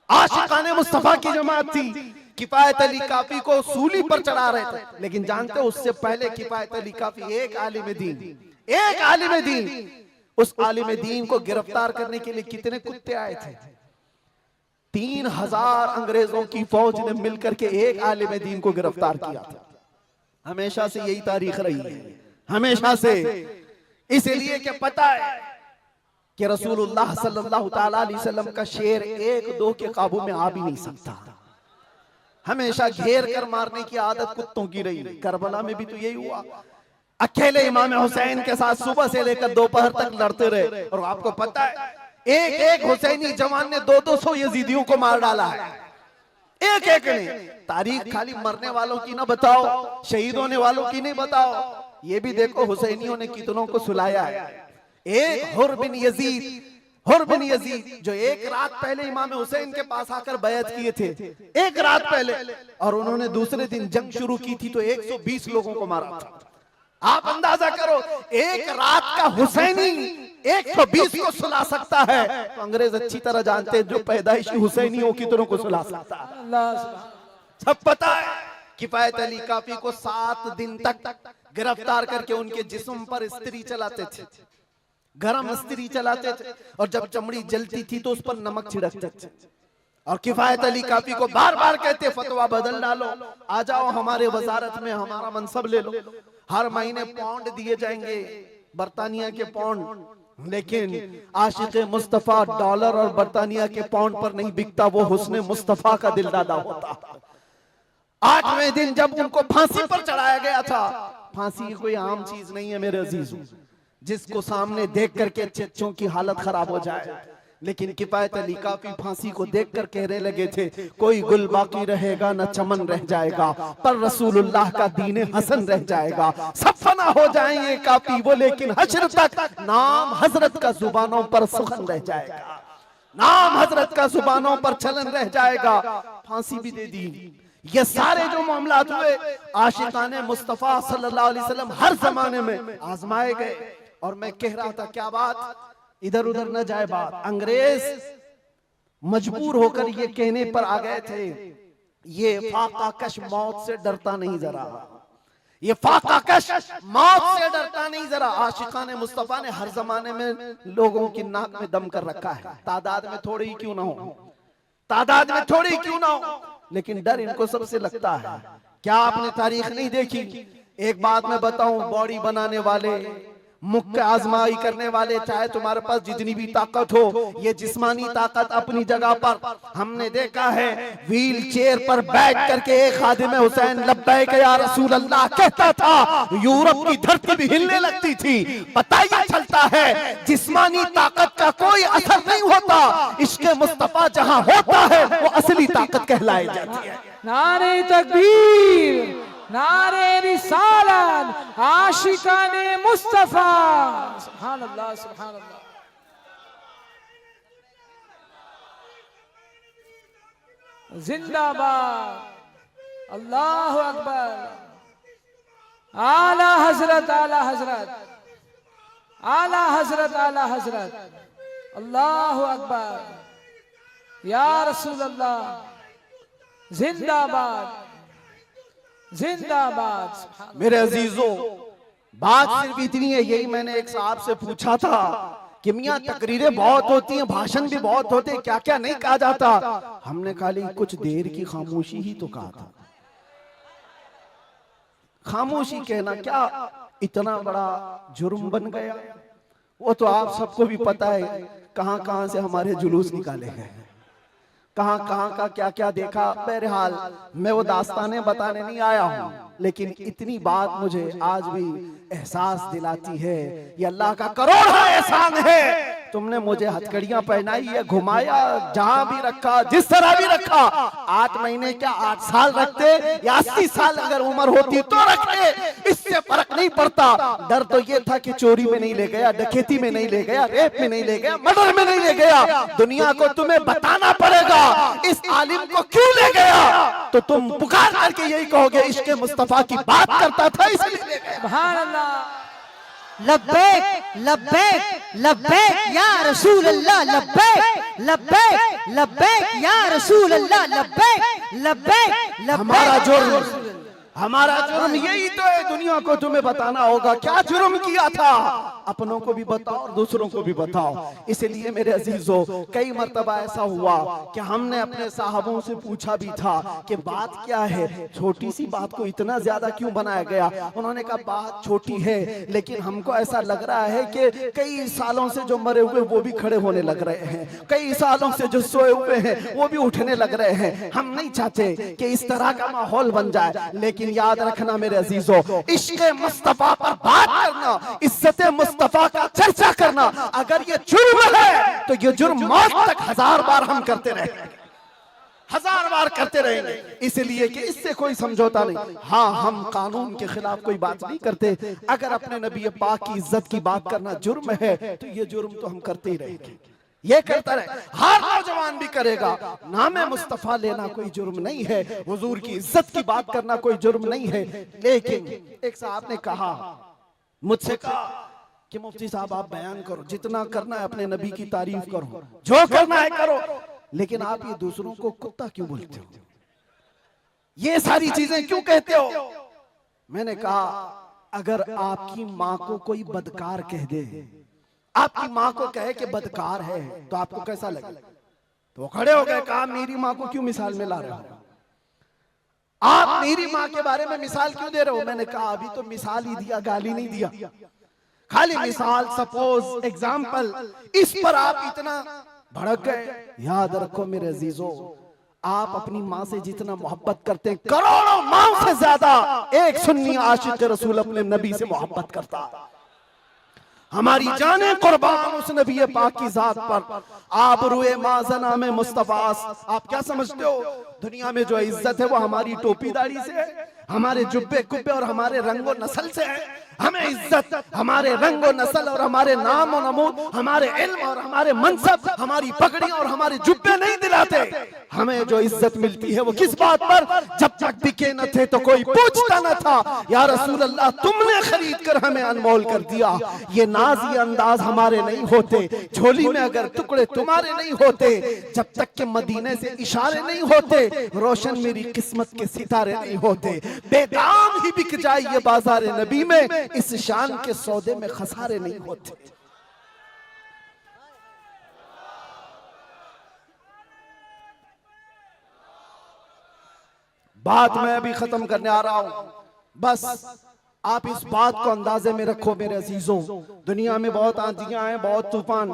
[SPEAKER 1] आशिकाने मुस्तफा की जमात थी। किफायत अली काफी को सूली पर चढ़ा रहे थे, लेकिन जानते हो उससे पहले किफायत अली काफी एक आलिम दीन, उस आलिम दीन को गिरफ्तार करने के लिए कितने कुत्ते आए थे? 3,000 अंग्रेजों की फौज ने मिलकर के एक आलिम दीन को गिरफ्तार किया था। हमेशा से यही तारीख रही है, हमेशा से। इसलिए कि पता है कि रसूलुल्लाह सल्लल्लाहु ताला अलैहि वसल्लम का शेर 1-2 के काबू में आ भी नहीं सकता, हमेशा घेर कर मारने की आदत कुत्तों की रही। करबला में भी तो यही हुआ, अकेले इमाम हुसैन के साथ सुबह से लेकर दोपहर तक लड़ते रहे, और आपको पता है एक हुसैनी जवान ने 200-200 यजीदियों को मार डाला है, एक ने। तारीख खाली मरने वालों की ना बताओ, शहीद होने वालों की नहीं बताओ, ये भी देखो हुसैनियों ने कितनों को सुलाया है। एक हुर बिन यजीद जो एक रात पहले इमाम हुसैन के पास आकर बैत किए थे, एक रात पहले, और उन्होंने दूसरे दिन जंग शुरू की थी तो 120 लोगों को मारा था। आप अंदाजा करो, एक रात का हुसैनी 120 को सुला सकता है, तो अंग्रेज अच्छी तरह जानते हैं जो पैदाइशी हुसैनियों की तरह को सुला सकता है। सब पता है। किफायत अली काफी को 7 दिन तक गिरफ्तार करके उनके जिस्म पर इस्त्री चलाते थे, गरम इस्त्री चलाते थे, और जब चमड़ी जलती थी तो उस पर नमक छिड़कते थे। और किफायत अली काफी को बार बार कहते, फतवा बदल डालो, आ जाओ हमारे वजारत में, हमारा मनसब ले लो, हर महीने पाउंड दिए जाएंगे, बरतानिया के पाउंड। लेकिन आशिक मुस्तफा डॉलर और बरतानिया के पाउंड पर नहीं बिकता, वो हुस्ने मुस्तफा का दिलदादा होता। 8वें दिन जब उनको फांसी पर चढ़ाया गया था, फांसी कोई आम चीज नहीं है मेरे अजीजों, जिसको सामने देख करके चच्चों की हालत खराब हो जाए, लेकिन किफायत अली काफी फांसी को देखकर कहने लगे थे, कोई गुल बाकी रहेगा न चमन रह जाएगा, पर रसूलुल्लाह का दीन हसन रह जाएगा। सब फना हो जाएंगे काफी वो, लेकिन हश्र तक नाम हजरत का जुबानों पर सुखन रह जाएगा, नाम हजरत का जुबानों पर चलन रह जाएगा। फांसी भी दे दी। ये सारे जो मामलात हुए आशिकाने मुस्तफा सल्लल्लाहु अलैहि वसल्लम हर जमाने में आजमाए गए। और मैं कह रहा था क्या बात, इधर उधर न जाए बात, अंग्रेज मजबूर होकर ये कहने पर आ गए थे, ये फाका कश मौत से डरता नहीं जरा, ये फाका कश मौत से डरता नहीं जरा। आशिकाने मुस्तफा ने हर जमाने में लोगों की नाक में दम कर रखा है, तादाद में थोड़ी ही क्यों ना हो, तादाद में थोड़ी क्यों ना हो, लेकिन डर इनको सबसे लगता है। क्या आपने तारीख नहीं देखी? एक बात मैं बताऊं, बॉडी बनाने वाले, मुख्य आजमाई करने वाले, चाहे तुम्हारे पास जितनी भी ताकत हो, ये जिस्मानी ताकत अपनी जगह पर, हमने देखा है व्हील चेयर पर बैठ करके एक खादिम हुसैन लब्बैक या रसूल अल्लाह कहता था, यूरोप की धरती भी हिलने लगती थी। पता ही चलता है जिस्मानी ताकत का कोई असर नहीं होता, इश्क़ मुस्तफा जहां होता है वो असली ताकत कहलाई जाती है।
[SPEAKER 2] नारे तकबीर, नारे रिसालत, आशिकाने मुस्तफा, सुभान अल्लाह, सुभान अल्लाह। जिंदाबाद, अल्लाह अकबर, आला हजरत, आला हजरत, आला हजरत, आला हजरत, अल्लाह अकबर, या रसूल अल्लाह, जिंदाबाद, जिंदाबाद।
[SPEAKER 1] मेरे अजीजों, बात सिर्फ इतनी है, यही मैंने एक साहब से पूछा था कि मियाँ तकरीरें बहुत होती हैं, भाषण भी बहुत होते हैं, क्या क्या नहीं कहा जाता। हमने खाली कुछ देर की खामोशी ही तो कहा था। खामोशी कहना क्या इतना बड़ा जुर्म बन गया? वो तो आप सबको भी पता है कहां कहां से हमारे जुलूस निकाले गए, कहां कहां का क्या क्या देखा। बहरहाल मैं वो दास्तानें बताने नहीं आया हूं, लेकिन इतनी बात मुझे आज भी एहसास दिलाती है, ये अल्लाह का करोड़ा एहसान है। तुमने मुझे हथकड़ियां पहनाई है, घुमाया, जहां भी रखा, जिस तरह भी रखा। 8 महीने क्या 8 साल रखते या 80 साल अगर उम्र होती तो रखते, इससे फर्क नहीं पड़ता। डर तो ये था कि चोरी में नहीं ले गया, डकैती में नहीं ले गया, रेप में नहीं ले गया, मर्डर में नहीं ले गया। दुनिया को तुम्हें बताना पड़ेगा इस आलिम को क्यों ले गया, तो तुम पुकार करके यही कहोगे इश्क़ मुस्तफा की बात करता था इसलिए ले गया।
[SPEAKER 2] सुभान अल्लाह,
[SPEAKER 3] लब्बैक लब्बैक लब्बैक या रसूल अल्लाह, लब्बैक लब्बैक लब्बैक या रसूल अल्लाह, लब्बैक लब्बैक लब्बैक।
[SPEAKER 1] हमारा जुर्म यही तो है, दुनिया को तुम्हें बताना होगा क्या जुर्म किया था। अपनों को भी बताओ और दूसरों को भी बताओ। इसलिए मेरे अजीजों, कई मर्तबा ऐसा हुआ कि हमने अपने साहबों से पूछा भी था कि बात क्या है, छोटी सी बात को इतना ज्यादा क्यों बनाया गया। उन्होंने कहा बात छोटी है, लेकिन हमको ऐसा लग रहा है कि कई सालों से जो मरे हुए वो भी खड़े होने लग रहे हैं, कई सालों से जो सोए हुए हैं वो भी उठने लग रहे हैं। हम नहीं चाहते कि इस तरह का माहौल बन जाए, लेकिन याद रखना मेरे अजीजों, इश्क़ मुस्तफा पर बात करना, इज्जत मुस्तफा का चर्चा करना, अगर ये जुर्म है तो ये जुर्म मौत तक 1000 बार हम करते रहेंगे, 1000 बार करते रहेंगे। इसलिए कि इससे कोई समझौता नहीं। हाँ, हम कानून के खिलाफ कोई बात नहीं करते। अगर अपने नबी पाक की इज्जत की बात करना जुर्म है तो ये जुर्म तो हम करते ही रहेंगे, ये करता रहे, हर नौजवान भी करेगा। नामे मुस्तफा लेना कोई जुर्म नहीं है, हुजूर की इज्जत की बात करना कोई जुर्म नहीं है। लेकिन एक साहब ने कहा, मुझसे कहा कि मुफ्ती साहब आप बयान करो, जितना करना है अपने नबी की तारीफ करो, जो करना है करो, लेकिन आप ये दूसरों को कुत्ता क्यों बोलते हो, ये सारी चीजें क्यों कहते हो। मैंने कहा अगर आपकी माँ को कोई बदकार कह दे, आपकी माँ को कहे कि बदकार है, तो आपको कैसा लगे। तो खड़े हो गए, कहा मेरी माँ को क्यों मिसाल में ला रहे हो, आप मेरी माँ के बारे में मिसाल क्यों दे रहे हो। मैंने कहा अभी तो मिसाल ही दिया, गाली नहीं दिया, खाली मिसाल, सपोज, एग्जाम्पल, इस पर आप इतना भड़क गए। याद रखो मेरे अजीजों, आप अपनी माँ से जितना मोहब्बत करते हैं, करोड़ों माँ से ज्यादा एक सुन्नी आशिक रसूल अपने नबी से मोहब्बत करता। हमारी जाने कुर्बान उस नबी पाक की जात पर। आप रुए माजना में मुस्तफास, आप क्या समझते हो दुनिया में जो इज्जत है वो हमारी टोपी दाढ़ी से है, हमारे जुब्बे कुब्बे और हमारे रंगो नस्ल से है? हमें इज्जत हमारे रंगो नस्ल और हमारे नाम और नमूद, हमारे इल्म और हमारे मनसब, हमारी पगड़ी और हमारे जुब्बे नहीं दिलाते। हमें जो इज्जत मिलती है वो किस बात पर? जब तक बिके न थे तो कोई पूछता न था, या रसूल अल्लाह तुमने खरीद कर हमें अनमोल कर दिया। ये नाज ये अंदाज हमारे नहीं होते, झोली में अगर टुकड़े तुम्हारे नहीं होते, जब तक के मदीने से इशारे नहीं होते, रोशन मेरी किस्मत के सितारे नहीं होते। बेदाम ही बिक जाए ये बाजार नबी में, इस शान के सौदे में खसारे नहीं होते। बात मैं अभी खत्म करने आ रहा हूं, बस आप इस बात को अंदाजे में रखो मेरे अजीजों। दुनिया में बहुत आंधियां हैं, बहुत तूफान,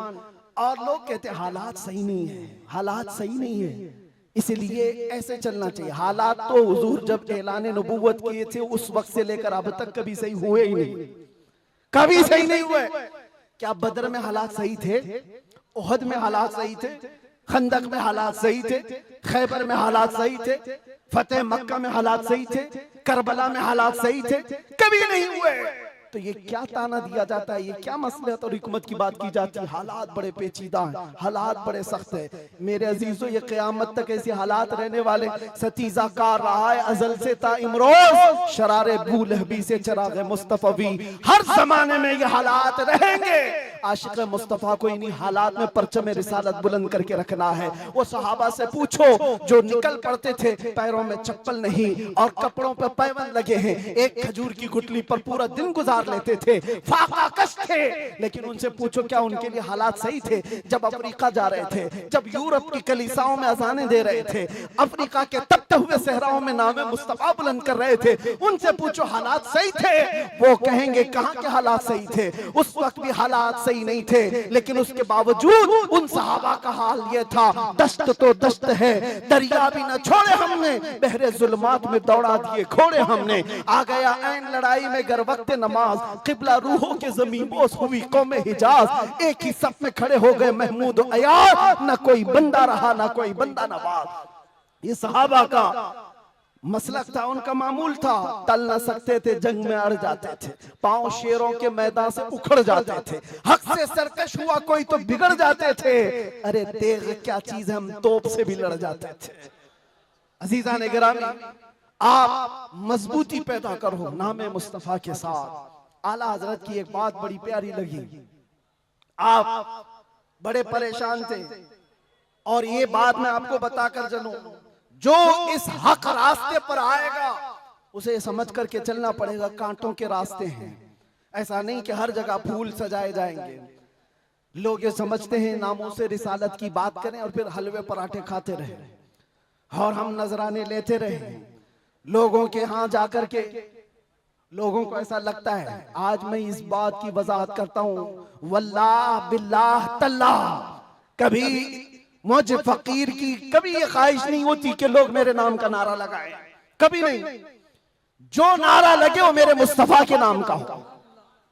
[SPEAKER 1] और लोग कहते हैं हालात सही नहीं है, हालात सही नहीं है, इसलिए ऐसे चलना चाहिए। हालात तो हुजूर जब ऐलान नबूवत किए थे उस वक्त से लेकर अब तक कभी सही हुए ही नहीं, कभी सही नहीं हुए। क्या बदर में हालात सही थे? उहद में हालात सही थे? खंदक में हालात सही थे? खैबर में हालात सही थे? फतेह मक्का में हालात सही थे? करबला में हालात सही थे? कभी नहीं हुए। तो ये क्या ताना दिया जाता है, ये क्या मसलहत और हिकमत की बात की जाती है? हालात बड़े पेचीदा हैं, हालात बड़े सख्त है मेरे अजीजों। ये क़यामत तक ऐसे हालात रहने वाले। सतीजा कार रहा है अजल से ता इमरोज, शरारे बूलहबी से चराग मुस्तफवी, हर जमाने में ये हालात रहेंगे। आशिक मुस्तफा को इन्हीं हालात में परचम रिसालत बुलंद करके रखना है। वो सहाबा से पूछो जो निकल पड़ते थे, पैरों में चप्पल नहीं और कपड़ों पर पैबंद लगे हैं, एक खजूर की गुठली पर पूरा दिन गुजार लेते थे, फाका कश थे, लेकिन उनसे पूछो क्या उनके लिए हालात सही थे? जब अफ्रीका जा रहे थे, जब यूरोप की कलीसाओं में अजानें दे रहे थे, अफ्रीका के तपते हुए सहराओं में नामे मुस्तफा बुलंद कर रहे थे, उनसे पूछो हालात सही थे? वो कहेंगे कहां के हालात सही थे, उस वक्त भी हालात सही नहीं थे, लेकिन उसके बावजूद उन सहाबा का हाल ये था, दस्त तो दस्त है, दरिया भी न छोड़े हमने, बहरे जुल्मात में दौड़ा दिए घोड़े हमने, आ गया ऐन लड़ाई में गर वक्त नमाज, किबला रूहों के ज़मीं बोस हुई कौमे हिजाज, एक ही सफ में खड़े हो गए महमूद अयाज, न कोई बंदा रहा न कोई बंदा नवाज। ये सहाबा का मसलक था, उनका मामूल था, टल न सकते थे, जंग में अड़ जाते थे, पांव शेरों के मैदान से उखड़ जाते थे, हक से सरकश हुआ कोई तो बिगड़ जाते थे, अरे तेग क्या चीज है, हम तोप से भी लड़ जाते थे। अजीजा ने गिरामी, आप मजबूती पैदा करो नामे मुस्तफा के साथ। आला हजरत की एक बात बड़ी प्यारी लगी, आप बड़े परेशान थे और ये बात मैं आपको बताकर चलूं, जो इस हक रास्ते पर आएगा उसे समझ करके चलना पड़ेगा, कांटों के रास्ते हैं। ऐसा नहीं कि हर जगह फूल सजाए जाएंगे। लोग ये समझते हैं नामों से रिसालत की बात करें और फिर हलवे पराठे खाते रहे और हम नजराने लेते रहे लोगों के यहाँ जाकर के। लोगों को ऐसा लगता है, आज मैं इस बात की वजाहत करता हूँ, वल्लाह बिल्लाह तल्लाह, कभी मुझे फकीर की कभी ये ख्वाहिश नहीं होती कि लोग मेरे नाम का नारा लगाएं, कभी नहीं। जो नारा लगे वो मेरे मुस्तफा के नाम का हो।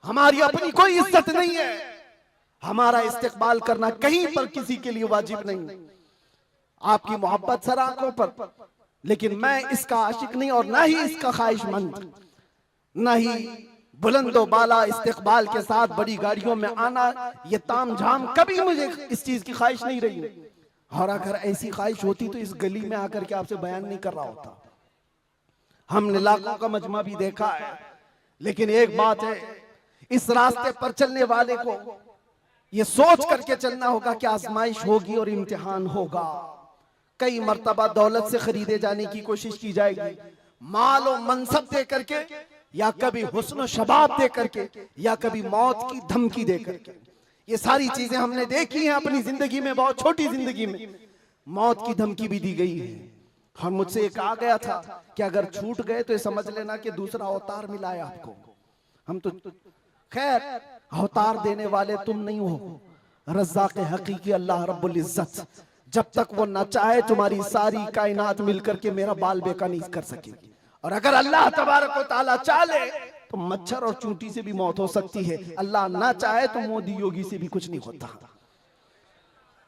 [SPEAKER 1] हमारी अपनी कोई इज्जत नहीं है, हमारा इस्तेकबाल करना कहीं पर किसी के लिए वाजिब नहीं। आपकी मोहब्बत सर आंखों पर, लेकिन मैं इसका आशिक नहीं और ना ही इसका ख्वाहिशमंद, ना ही बुलंदो बाला इस्तेकबाल के साथ बड़ी गाड़ियों में आना, ये ताम झाम, कभी मुझे इस चीज की ख्वाहिश नहीं रही। और अगर ऐसी ख्वाहिश होती तो इस गली में आकर के आपसे बयान नहीं कर रहा होता। हमने लाखों का मजमा भी देखा है, लेकिन एक बात है, इस रास्ते पर चलने वाले को ये सोच करके चलना होगा कि आजमाइश होगी और इम्तिहान होगा। कई मर्तबा दौलत से खरीदे जाने की कोशिश की जाएगी, माल और मनसब दे करके, या कभी हुस्न शबाब दे करके, या कभी मौत की धमकी दे करके। ये सारी चीजें हमने देखी हैं अपनी जिंदगी में, बहुत छोटी जिंदगी में मौत की धमकी भी दी गई है। और मुझसे एक आ गया था कि अगर छूट गए तो ये समझ लेना कि दूसरा अवतार मिला है आपको। हम तो खैर अवतार देने वाले तुम नहीं हो, रज़्ज़ाक़ हकीकी अल्लाह रब्बुल इज्जत, जब तक वो न चाहे तुम्हारी सारी कायनात मिलकर के मेरा बाल बेका नहीं कर सकेगी। और अगर अल्लाह तबारक व तआला चाहे तो मच्छर और चूंटी से भी मौत हो सकती है। अल्लाह ना चाहे तो मोदी योगी से भी कुछ नहीं होता।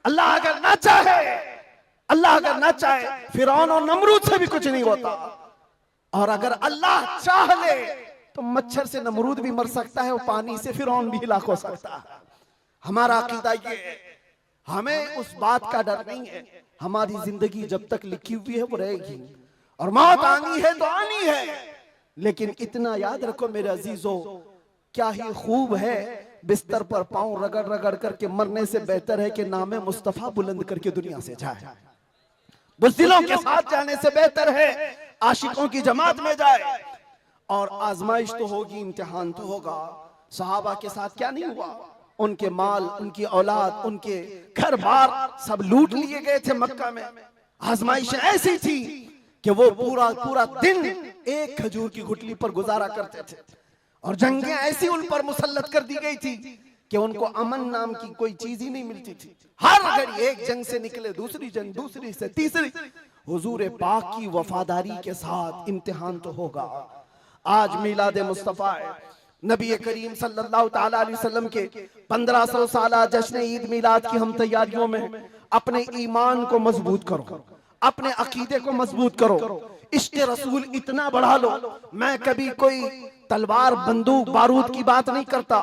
[SPEAKER 1] अल्लाह अगर ना चाहे, अल्लाह अगर ना चाहे फिरौन और नमरूद से भी कुछ नहीं होता। और अगर अल्लाह चाह ले तो मच्छर से नमरूद भी मर सकता है और पानी से फिरौन भी हिलाक हो सकता है। हमारा अकीदा ये है, हमें उस बात का डर नहीं है। हमारी जिंदगी जब तक लिखी हुई है वो रहेगी, और मौत आनी है तो आनी है। लेकिन इतना याद रखो मेरे अजीजों, क्या ही खूब है बिस्तर पर पांव रगड़ रगड़ करके मरने से बेहतर है कि नामे मुस्तफा बुलंद करके दुनिया से जाए। बुज़दिलों के साथ जाने से बेहतर है आशिकों की जमात में जाए। और आजमाइश तो होगी, इम्तिहान तो होगा। सहाबा के साथ क्या नहीं हुआ? उनके माल, उनकी औलाद, उनके घर बार सब लूट लिए गए थे मक्का में। आजमाइश ऐसी थी कि वो पूरा पूरा दिन एक खजूर की गुठली पर गुजारा करते थे। और जंगें ऐसी उन पर मुसल्लत कर दी गई थी कि उनको अमन नाम की कोई चीज ही नहीं मिलती थी। हर घड़ी एक जंग से निकले दूसरी जंग, दूसरी से तीसरी। हुजूर पाक की वफादारी के साथ इम्तिहान तो होगा। आज मिलाद मुस्तफा है, नबी करीम सल्लल्लाहु ताला अलैहि वसल्लम के 1500 साला जश्न ईद मिलाद की हम तैयारियों में अपने ईमान को मजबूत करो, अपने अकीदे को मजबूत करो, इश्क़ रसूल इतना बढ़ा लो। मैं कभी कोई तलवार बंदूक बारूद की बात नहीं करता,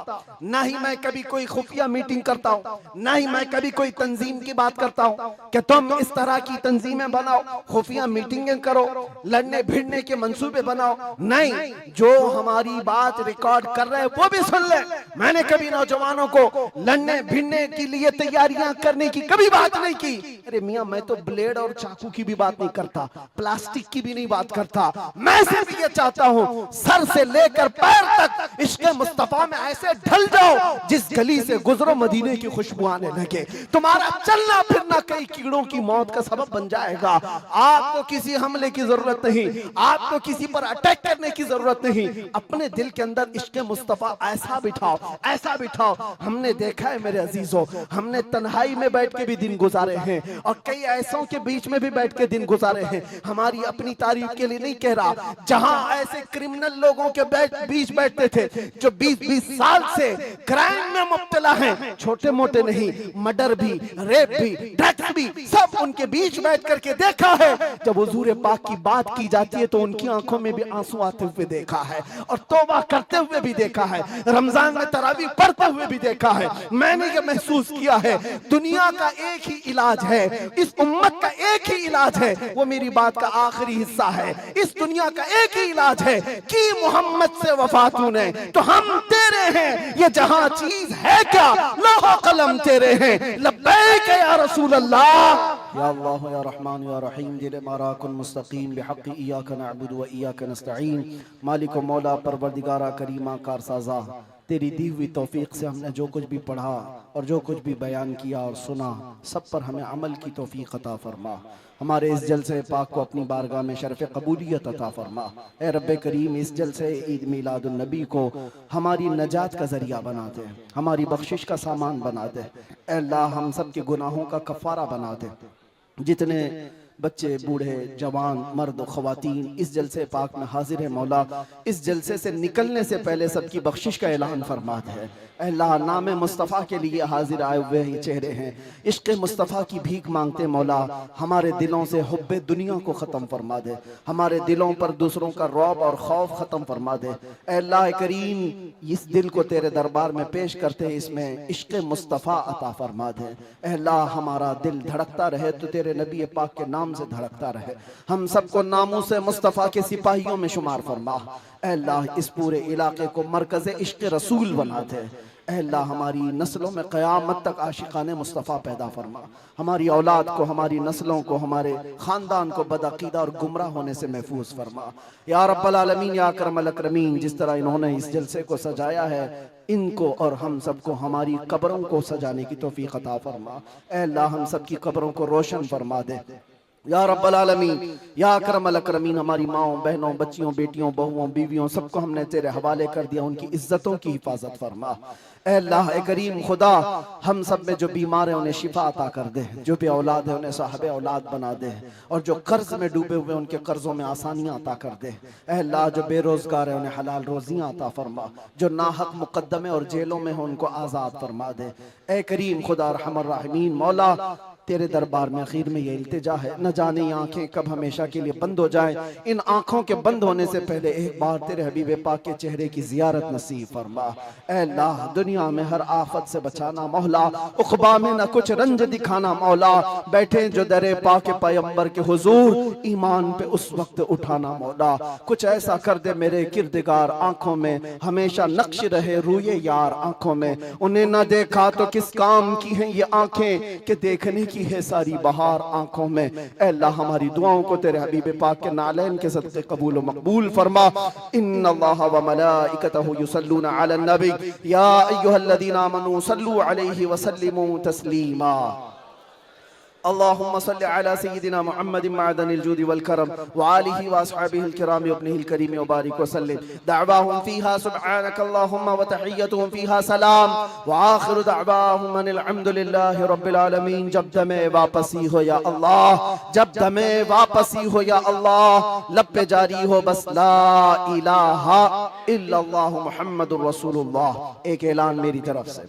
[SPEAKER 1] ना ही मैं कभी कोई खुफिया मीटिंग करता हूँ, ना ही मैं कभी कोई तंजीम की बात करता हूँ कि तुम इस तरह की तंजीमें बनाओ, खुफिया मीटिंगें करो, लड़ने भिड़ने के मंसूबे बनाओ। नहीं, जो हमारी बात रिकॉर्ड कर रहे हैं वो भी सुन ले। मैंने कभी नौजवानों को लड़ने भिड़ने के लिए तैयारियां करने की कभी बात नहीं की। अरे मियाँ, मैं तो ब्लेड और चाकू की भी बात नहीं करता, प्लास्टिक की भी नहीं बात करता। मैं सिर्फ ये चाहता हूँ सर से लेकर पैर तक इश्क़ मुस्तफा में ऐसे ढल जाओ जिस गली से गुजरो मदीने की खुशबू आने लगे। तुम्हारा चलना फिरना कई कीड़ों की मौत का सबब बन जाएगा। आपको किसी हमले की जरूरत नहीं, आपको किसी पर अटैक करने की जरूरत नहीं। अपने दिल के अंदर इश्क़ मुस्तफा ऐसा बिठाओ, ऐसा बिठाओ। हमने देखा है मेरे अजीजों, हमने तन्हाई में बैठ के भी दिन गुजारे हैं और कई ऐसों के बीच में भी बैठ के दिन गुजारे हैं। हमारी अपनी तारीफ के लिए नहीं कह रहा, जहां ऐसे क्रिमिनल लोगों के बीच बैठते थे जो 20-20 साल से क्राइम में मुब्तला हैं, छोटे मोटे नहीं, मर्डर भी, रेप भी, ड्रग्स भी, सब उनके बीच बैठ करके देखा है। जब हुजूर पाक की बात की जाती है तो उनकी आंखों में भी आंसू आते हुए देखा है और तौबा करते हुए भी देखा है, रमजान में तरावी पढ़ते हुए भी देखा है। मैंने ये महसूस किया है दुनिया का एक ही इलाज है, इस उम्मत का एक ही इलाज है, वो मेरी बात का आखिरी हिस्सा है। इस दुनिया का एक ही इलाज है कि मोहम्मद से वफा तूने तो हम तेरे हैं, ये जहां चीज है क्या लौह कलम तेरे हैं। लब्बैक या रसूल अल्लाह, या अल्लाह या रहमान या रहीम, दिल माराकुन मुस्तकीम बिहक़्क़ि इय्याका नअबुदु व इय्याका नस्तईन। मालिक व मौला परवरदिगारा करीमा कारसाज़ा, तेरी दी हुई तौफीक से हमने जो कुछ भी पढ़ा और जो कुछ भी बयान किया और सुना, सब पर हमें अमल की तौफीक अता फरमा। हमारे इस जलसे पाक को अपनी बारगाह में शरफ़ कबूलियत अता फरमा। ए रब्बे करीम, इस जलसे ईद मिलादुन नबी को हमारी नजात का ज़रिया बना दे, हमारी बख्शिश का सामान बना दे। ए अल्लाह, हम सब के गुनाहों का कफ़ारा बना दे। जितने बच्चे, बूढ़े, जवान, मर्द, ख़वातीन इस जलसे पाक में हाजिर है मौला, इस जलसे से निकलने से पहले सबकी बख्शिश का ऐलान फरमा दे। अल्लाह, नाम मुस्तफ़ा के लिए हाजिर आए हुए ये चेहरे हैं, इश्क़ मुस्तफ़ा की भीख मांगते मौला, हमारे दिलों से हुब्बे दुनिया को ख़त्म फरमा दे, हमारे दिलों पर दूसरों का रौब और खौफ ख़त्म फरमा दे। अल्लाह करीम, इस दिल को तेरे दरबार में पेश करते हैं, इसमें इश्क़ मुस्तफ़ा अता फरमा दे। अल्लाह, हमारा दिल धड़कता रहे तो तेरे नबी पाक के नाम से धड़कता रहे। हम सबको नामूस मुस्तफ़ा के सिपाहियों में शुमार फरमा। अल्लाह, इस पूरे इलाके को मरकज़ इश्क़ रसूल बना दे। अल्लाह, हमारी नस्लों में क़यामत तक आशिकाने मुस्तफ़ा पैदा फरमा। हमारी औलाद को, हमारी नस्लों को, हमारे ख़ानदान को बदअक़ीदा और गुमराह होने से महफूज फरमा। या रब्बल आलमीन, या अकरमल अकरमीन, जिस तरह इन्होंने इस जलसे को सजाया है, इनको और हम सबको हमारी कब्रों को सजाने की तौफ़ीक़ अता फरमा। अल्लाह, हम सब की कब्रों को रोशन फरमा दे। या रब्बल आलमीन, या अकरमल अकरमीन, हमारी माओ बहनों, बच्चियों, बेटियों, बहुओं, बीवियों, सबको हमने तेरे हवाले कर दिया, उनकी इज्जतों की हिफाजत फरमा। ऐ अल्लाह ए करीम खुदा, हम सब में जो बीमार है उन्हें शिफा अता कर दे, जो भी औलाद है उन्हें साहब औलाद बना दे, और जो कर्ज में डूबे हुए उनके कर्जों में आसानियां अता कर दे। ऐ अल्लाह जो बेरोजगार है उन्हें हलाल रोजियां अता फरमा, जो नाहक मुकद्दमे और जेलों में हो उनको आज़ाद फरमा दे। ऐ करीम खुदा रहमान रहीमीन, मौला तेरे दरबार में आखिर में ये इल्तिजा है, न जाने ये आंखें कब हमेशा के लिए बंद हो जाएं। इन आंखों के बंद होने से पहले एक बार तेरे हबीब पाक के चेहरे की जियारत नसीब फरमा। ऐ अल्लाह दुनिया में हर आफत से बचाना मौला, उखबा में न कुछ रंज दिखाना मौला, बैठे जो दरे पाक पैगंबर के हुजूर ईमान पे उस वक्त उठाना मौला। कुछ ऐसा कर दे मेरे किरदगार आंखों में हमेशा नक्श रहे रूए यार आंखों में, उन्हें न देखा तो किस काम की हैं ये आंखें कि देखने की है सारी बहार आंखों में। ऐ अल्लाह हमारी दुआओं को तेरे हबीब पाक के नालैन के सदक़े कबूल व मकबूल फरमा। इन्नल्लाह व मलाइकतहु युसल्लूना अलन नबी या अय्युहल्लज़ीना आमनू सल्लू अलैहि व सल्लिमू तस्लीमा। अल्लाहुम्मा सल्लि अला सय्यिदिना मुहम्मदिन मअदनिल जूदि वल करम व आलिहि व अस्हाबिहिल किराम व इब्निहिल करीम व बारिक व सल्लिम। दअवाहुम फीहा सुब्हानकल्लाहुम्मा व तहिय्यतुहुम फीहा सलाम व आखिरु दअवाहुम अनिल हम्दुलिल्लाहि रब्बिल आलमीन। जब दमे वापसी हो या अल्लाह, जब दमे वापसी हो या अल्लाह, लब पे जारी हो बस ला इलाहा इल्लल्लाह मुहम्मदुर रसूलुल्लाह। एक ऐलान मेरी तरफ से,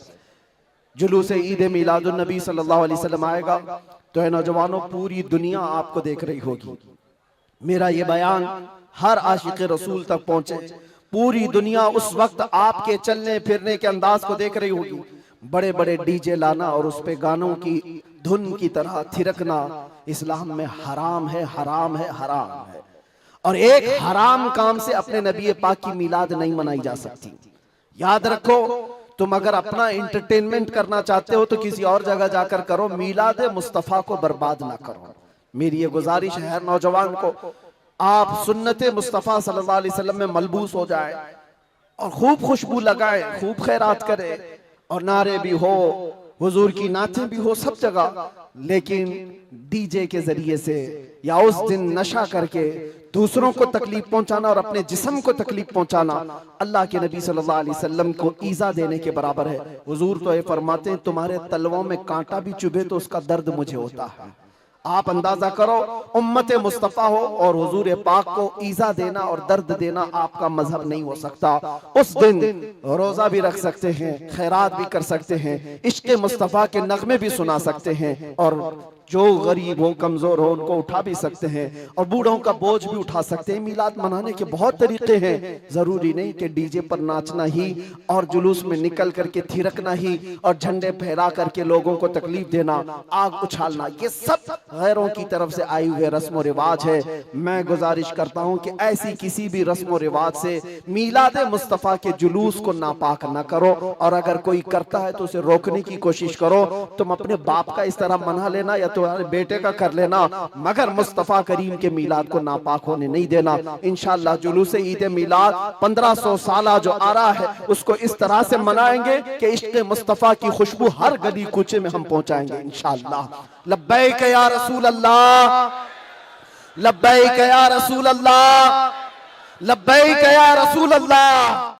[SPEAKER 1] जुलूस ईद मिलादुन नबी सल्लल्लाहु अलैहि वसल्लम आएगा तो है नौजवानों, पूरी दुनिया आपको देख रही होगी। मेरा ये बयान हर आशिक रसूल तक पहुंचे। पूरी दुनिया उस वक्त आपके चलने फिरने के अंदाज को देख रही होगी। बड़े बड़े डीजे लाना और उस पे गानों की धुन की तरह थिरकना इस्लाम में हराम है, हराम है, हराम है। और एक हराम काम से अपने नबी पाक की मिलाद नहीं मनाई जा सकती। याद रखो, तुम अगर अपना एंटरटेनमेंट करना चाहते हो तो किसी और जगह जाकर करो, मिलाद मुस्तफा को बर्बाद ना करो। मेरी ये गुजारिश है हर नौजवान को, आप सुन्नते मुस्तफा सल्लल्लाहु अलैहि वसल्लम में मलबूस हो जाए और खूब खुशबू लगाए, खूब खैरात करे, और नारे भी हो, हुजूर की नातें भी हो सब जगह, लेकिन डीजे के जरिए से या उस दिन नशा करके दूसरों को तकलीफ पहुंचाना और अपने जिस्म को तकलीफ पहुंचाना अल्लाह के नबी सल्लल्लाहु अलैहि वसल्लम को ईजा देने के बराबर है। हुजूर तो ये फरमाते हैं, तुम्हारे तलवों में कांटा भी चुभे तो उसका दर्द मुझे होता है। आप अंदाजा करो, उम्मत मुस्तफा हो और हुजूर पाक को ईजा देना और दर्द देना आपका मजहब नहीं हो सकता। उस दिन रोजा भी रख सकते हैं, खैरात भी कर सकते हैं, इश्क़ मुस्तफा के नगमे भी सुना सकते हैं, और जो गरीब हो, कमजोर हो, उनको उठा भी सकते हैं, और बूढ़ों का बोझ भी उठा सकते हैं। मिलाद मनाने के बहुत तरीके हैं, जरूरी नहीं कि डीजे पर नाचना ही और जुलूस में निकल करके थिरकना ही और झंडे फहरा करके लोगों को तकलीफ देना, आग उछालना, ये सब गैरों की तरफ से आई हुए रस्म रिवाज है। मैं गुजारिश करता हूं कि ऐसी किसी भी रस्म रिवाज से मिलाद मुस्तफा के जुलूस को नापाक न करो, और अगर कोई करता है तो उसे रोकने की कोशिश करो। तुम अपने बाप का इस तरह मना लेना या तुम्हारे बेटे का कर लेना, मगर मुस्तफा करीम के मिलाद को नापाक होने नहीं देना। इंशाअल्लाह जुलूस ईद मिलाद 1500 साल जो आ रहा है उसको इस तरह से मनाएंगे कि इश्क़ मुस्तफा की खुशबू हर गली कूचे में हम पहुंचाएंगे इंशाअल्लाह। लब्बैक या रसूल अल्लाह, लब्बैक या रसूल अल्लाह, लब्बैक या रसूल अल्लाह।